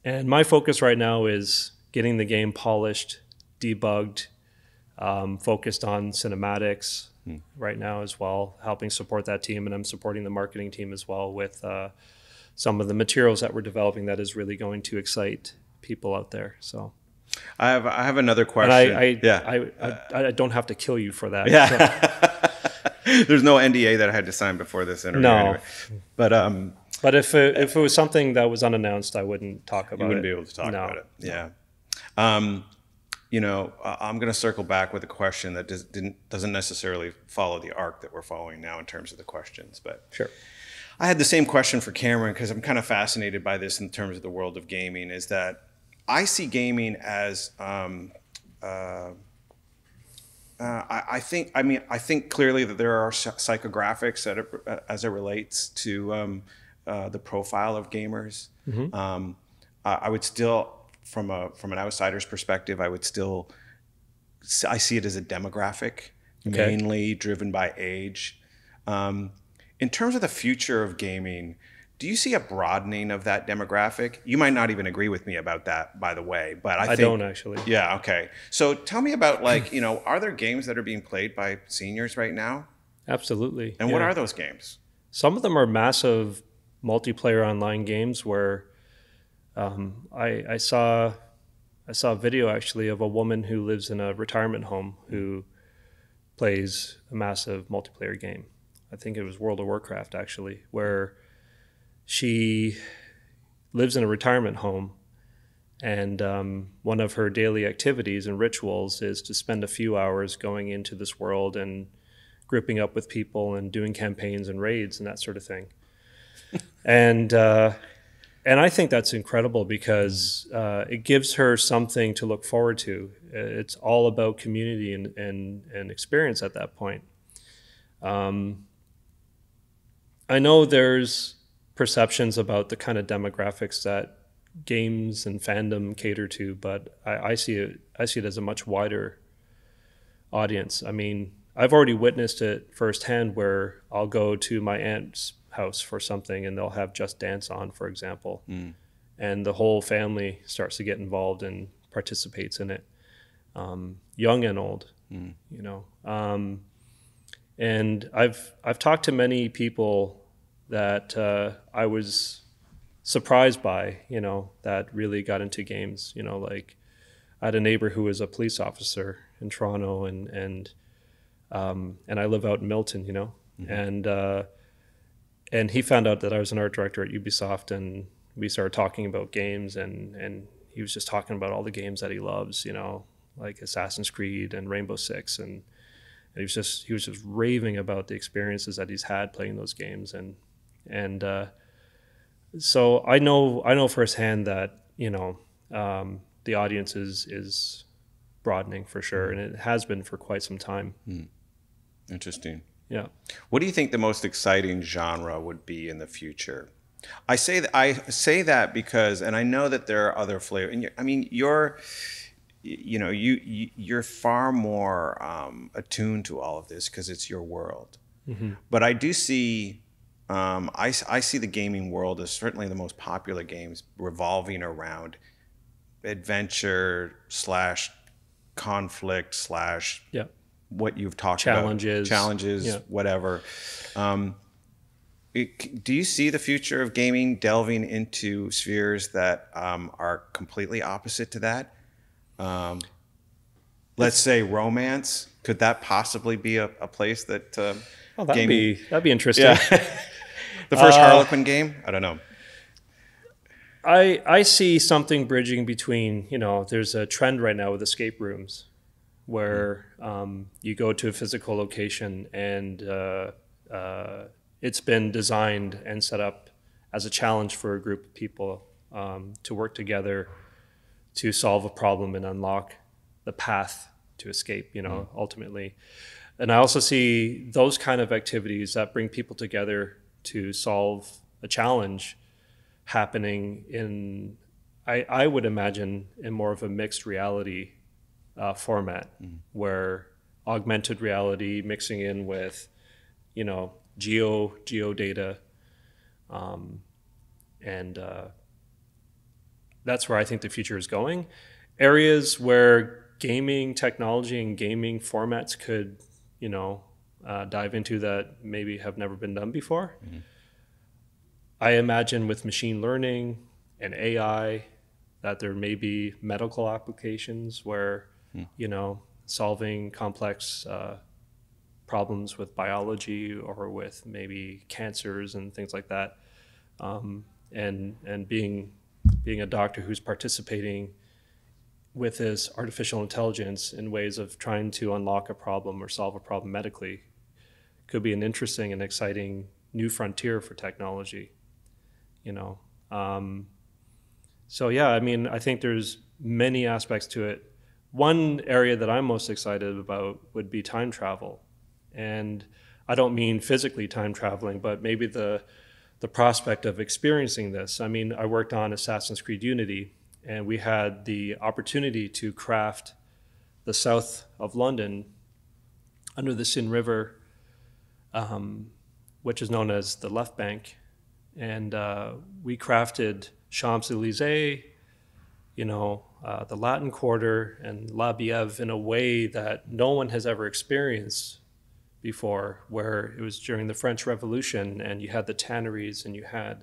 my focus right now is getting the game polished, debugged, focused on cinematics right now as well, helping support that team. And I'm supporting the marketing team as well with some of the materials that we're developing that is really going to excite people out there. So I have another question. I don't have to kill you for that. Yeah. So. There's no NDA that I had to sign before this interview. No. Anyway. But if it was something that was unannounced, I wouldn't talk about it. You wouldn't be able to talk about it. Yeah. You know, I'm going to circle back with a question that doesn't necessarily follow the arc that we're following now in terms of the questions. But sure. I had the same question for Cameron, because I'm kind of fascinated by this in terms of the world of gaming, is that I see gaming as I think clearly that there are psychographics that as it relates to the profile of gamers. I would still, from an outsider's perspective, I see it as a demographic, mainly driven by age. In terms of the future of gaming, do you see a broadening of that demographic? You might not even agree with me about that, by the way, but I think, don't actually. Yeah, okay. So tell me about, like, you know, are there games that are being played by seniors right now? Absolutely. And what are those games? Some of them are massive multiplayer online games where I saw a video actually of a woman who lives in a retirement home who plays a massive multiplayer game. I think it was World of Warcraft actually, where she lives in a retirement home, and one of her daily activities and rituals is to spend a few hours going into this world and grouping up with people and doing campaigns and raids and that sort of thing. And I think that's incredible because it gives her something to look forward to. It's all about community and experience at that point. I know there's perceptions about the kind of demographics that games and fandom cater to, but I see it as a much wider audience. I mean, I've already witnessed it firsthand where I'll go to my aunt's house for something and they'll have Just Dance on, for example. And the whole family starts to get involved and participates in it, young and old, you know. And I've talked to many people that I was surprised by, you know, that really got into games. You know, like I had a neighbor who was a police officer in Toronto, and I live out in Milton, you know, and he found out that I was an art director at Ubisoft, and we started talking about games, and he was just talking about all the games that he loves, you know, like Assassin's Creed and Rainbow Six, and he was just raving about the experiences that he's had playing those games, and so I know firsthand that, you know, the audience is broadening for sure, and it has been for quite some time. Interesting. Yeah. What do you think the most exciting genre would be in the future? I say that because, and I know that there are other flavors. And I mean, you're far more attuned to all of this because it's your world. But I do see, I see the gaming world as certainly the most popular games revolving around adventure / conflict / Yeah. what you've talked Challenges. about. Challenges, yeah. Whatever. Do you see the future of gaming delving into spheres that are completely opposite to that? Let's say romance. Could that possibly be a place that that'd be interesting. Yeah. The first Harlequin game? I don't know. I see something bridging between, you know, there's a trend right now with escape rooms where you go to a physical location and it's been designed and set up as a challenge for a group of people to work together to solve a problem and unlock the path to escape, you know, ultimately. And I also see those kind of activities that bring people together to solve a challenge happening in, I would imagine, in more of a mixed reality format, where augmented reality mixing in with, you know, geo data, and that's where I think the future is going. Areas where gaming technology and gaming formats could, you know, dive into that maybe have never been done before. I imagine with machine learning and AI that there may be medical applications where, you know, solving complex problems with biology or with maybe cancers and things like that, and being a doctor who's participating with this artificial intelligence in ways of trying to unlock a problem or solve a problem medically could be an interesting and exciting new frontier for technology, you know. So yeah, I mean, I think there's many aspects to it. One area that I'm most excited about would be time travel. And I don't mean physically time traveling, but maybe the prospect of experiencing this. I mean, I worked on Assassin's Creed Unity, and we had the opportunity to craft the south of London under the Seine River, which is known as the Left Bank. And we crafted Champs-Élysées, you know, the Latin Quarter and La Bièvre in a way that no one has ever experienced before, where it was during the French Revolution and you had the tanneries and you had,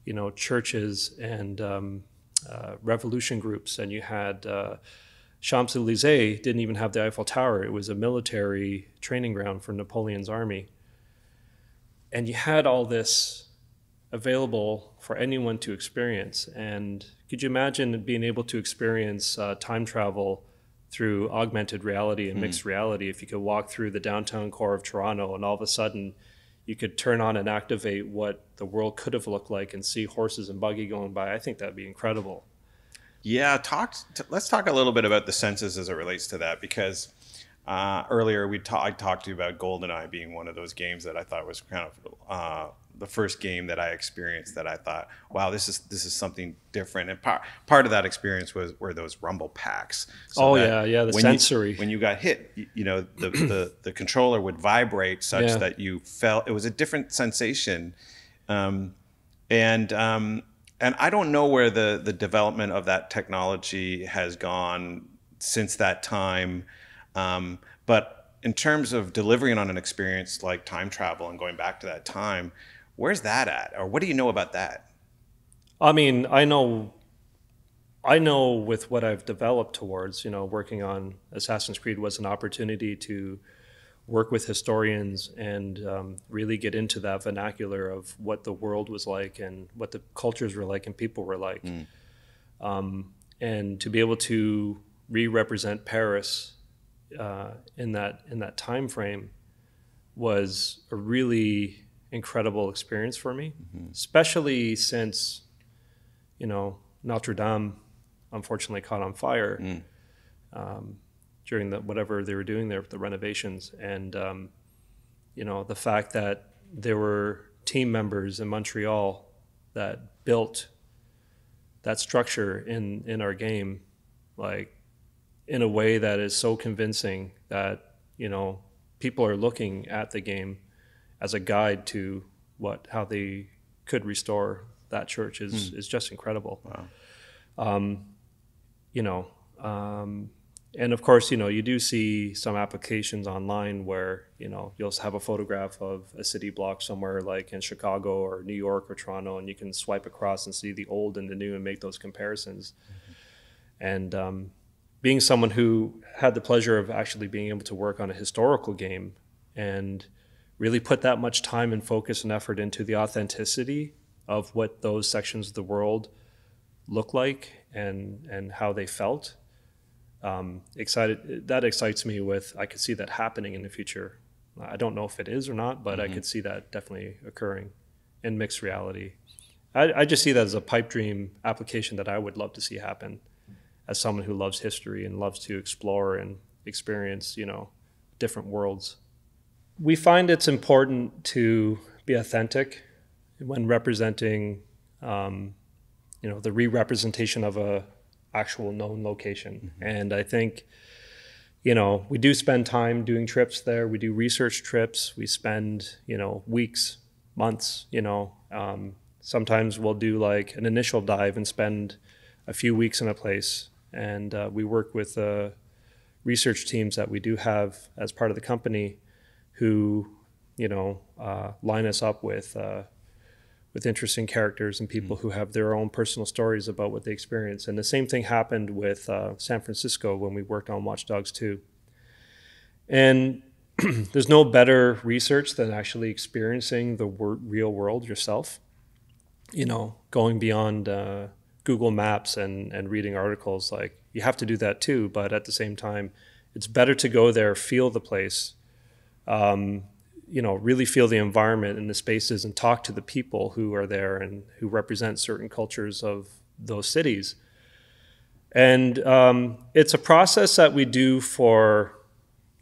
you know, churches and revolution groups, and you had Champs-Élysées didn't even have the Eiffel Tower. It was a military training ground for Napoleon's army. And you had all this available for anyone to experience. And could you imagine being able to experience time travel through augmented reality and mixed reality? If you could walk through the downtown core of Toronto and all of a sudden you could turn on and activate what the world could have looked like and see horses and buggy going by, I think that'd be incredible. Yeah, let's talk a little bit about the senses as it relates to that, because earlier I talked to you about GoldenEye being one of those games that I thought was kind of the first game that I experienced that I thought, wow, this is something different. And part of that experience were those rumble packs. So the sensory. When you got hit, the controller would vibrate such that you felt it was a different sensation. And I don't know where the development of that technology has gone since that time. But in terms of delivering on an experience like time travel and going back to that time, where's that at? Or what do you know about that? I mean, I know with what I've developed towards, working on Assassin's Creed was an opportunity to work with historians and really get into that vernacular of what the world was like and what the cultures were like and people were like. And to be able to re-represent Paris in that time frame was a really incredible experience for me, especially since, Notre Dame unfortunately caught on fire during whatever they were doing there, the renovations. And, the fact that there were team members in Montreal that built that structure in our game, like in a way that is so convincing that, people are looking at the game as a guide to how they could restore that church is just incredible. Wow. And of course, you do see some applications online where, you'll have a photograph of a city block somewhere like in Chicago or New York or Toronto, and you can swipe across and see the old and the new and make those comparisons. And being someone who had the pleasure of actually being able to work on a historical game and really put that much time and focus and effort into the authenticity of what those sections of the world look like and how they felt, that excites me I could see that happening in the future. I don't know if it is or not, but I could see that definitely occurring in mixed reality. I just see that as a pipe dream application that I would love to see happen as someone who loves history and loves to explore and experience, different worlds. We find it's important to be authentic when representing, the re-representation of a actual known location. And I think, we do spend time doing trips there. We do research trips. We spend, weeks, months, sometimes we'll do like an initial dive and spend a few weeks in a place. And we work with research teams that we do have as part of the company who, line us up with interesting characters and people who have their own personal stories about what they experience. And the same thing happened with San Francisco when we worked on Watchdogs 2. And there's no better research than actually experiencing the real world yourself, going beyond Google Maps and reading articles. Like, you have to do that too, but at the same time, it's better to go there, feel the place, really feel the environment and the spaces and talk to the people who are there and who represent certain cultures of those cities. And it's a process that we do for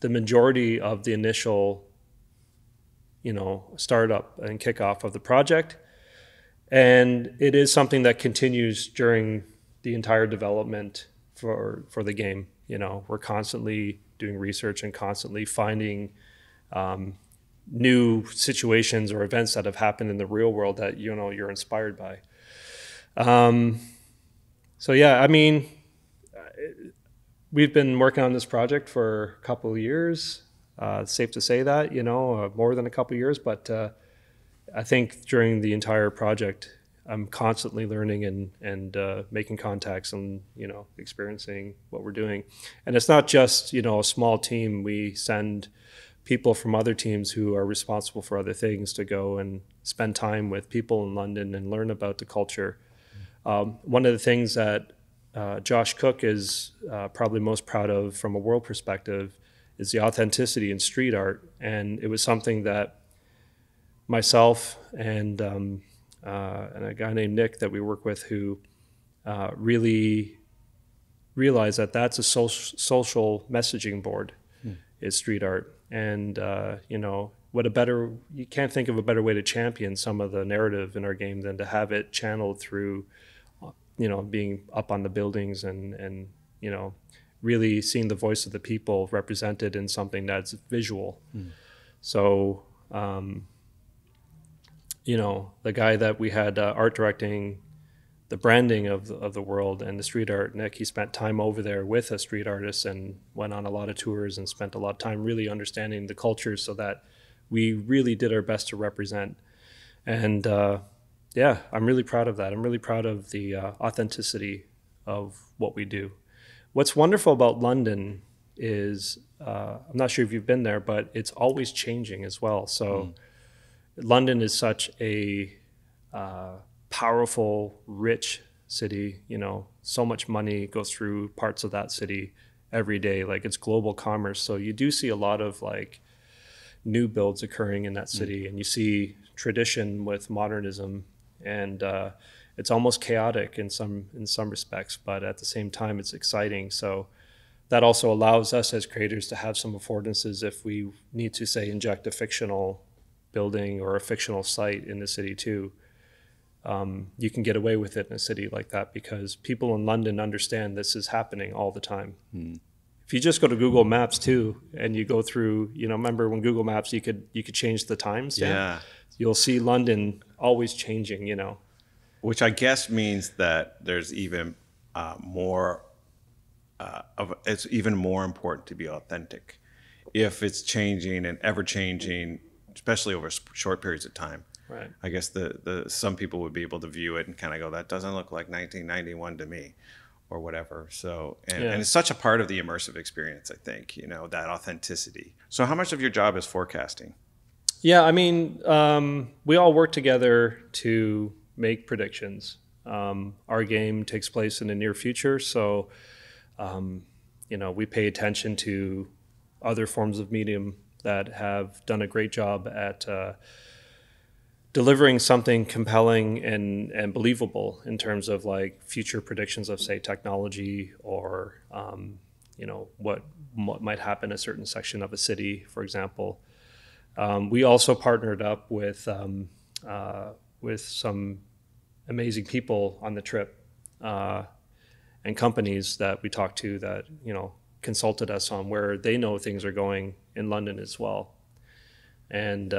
the majority of the initial, startup and kickoff of the project. And it is something that continues during the entire development for the game. We're constantly doing research and constantly finding new situations or events that have happened in the real world that you're inspired by. So yeah, I mean, we've been working on this project for a couple of years. It's safe to say that, more than a couple of years, but I think during the entire project, I'm constantly learning and making contacts and, experiencing what we're doing. And it's not just, a small team. We send people from other teams who are responsible for other things to go and spend time with people in London and learn about the culture. One of the things that Josh Cook is probably most proud of from a world perspective is the authenticity in street art. And it was something that myself and a guy named Nick that we work with who really realized that that's a social messaging board is street art. And, you can't think of a better way to champion some of the narrative in our game than to have it channeled through, being up on the buildings and really seeing the voice of the people represented in something that's visual. So, the guy that we had art directing the branding of the world and the street art, Nick, he spent time over there with a street artist and went on a lot of tours and spent a lot of time really understanding the culture so that we really did our best to represent. And I'm really proud of that. I'm really proud of the authenticity of what we do. What's wonderful about London is, I'm not sure if you've been there, but it's always changing as well. So London is such a powerful, rich city. So much money goes through parts of that city every day. Like, it's global commerce. So you do see a lot of like new builds occurring in that city, and you see tradition with modernism, and it's almost chaotic in some respects, but at the same time it's exciting. So that also allows us as creators to have some affordances if we need to, say, inject a fictional building or a fictional site in the city too. You can get away with it in a city like that because people in London understand this is happening all the time. If you just go to Google Maps too, and you go through, remember when Google Maps, you could change the timestamp? Yeah. You'll see London always changing, Which I guess means that there's even more it's even more important to be authentic if it's changing and ever changing, especially over short periods of time. Right. I guess the some people would be able to view it and kind of go, that doesn't look like 1991 to me, or whatever. So, and it's such a part of the immersive experience, I think, that authenticity. So how much of your job is forecasting? Yeah, I mean, we all work together to make predictions. Our game takes place in the near future, so we pay attention to other forms of medium that have done a great job at delivering something compelling and believable in terms of like future predictions of, say, technology or what might happen in a certain section of a city, for example. We also partnered up with some amazing people on the trip and companies that we talked to that consulted us on where they know things are going in London as well. And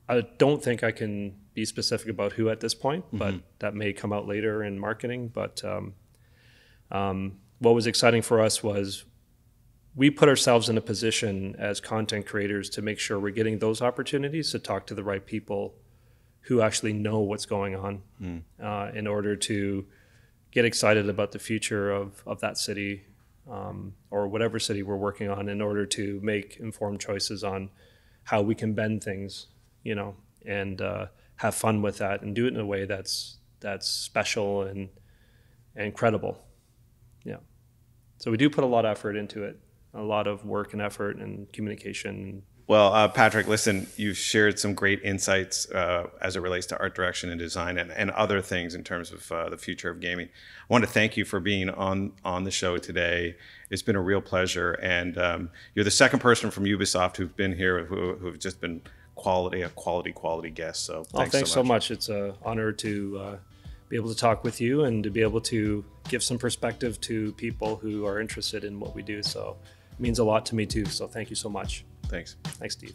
I don't think I can be specific about who at this point, but that may come out later in marketing. But what was exciting for us was we put ourselves in a position as content creators to make sure we're getting those opportunities to talk to the right people who actually know what's going on in order to get excited about the future of that city or whatever city we're working on, in order to make informed choices on how we can bend things, and have fun with that and do it in a way that's special and credible. Yeah. So we do put a lot of effort into it, a lot of work and effort and communication. Well, Patrick, listen, you've shared some great insights as it relates to art direction and design and other things in terms of the future of gaming. I want to thank you for being on the show today. It's been a real pleasure. And you're the second person from Ubisoft who've been here who've just been quality guests. So thanks so much. It's an honor to be able to talk with you and to be able to give some perspective to people who are interested in what we do. So it means a lot to me too. So thank you so much. Thanks, Steve.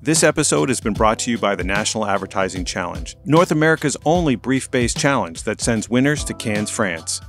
This episode has been brought to you by the National Advertising Challenge, North America's only brief-based challenge that sends winners to Cannes, France.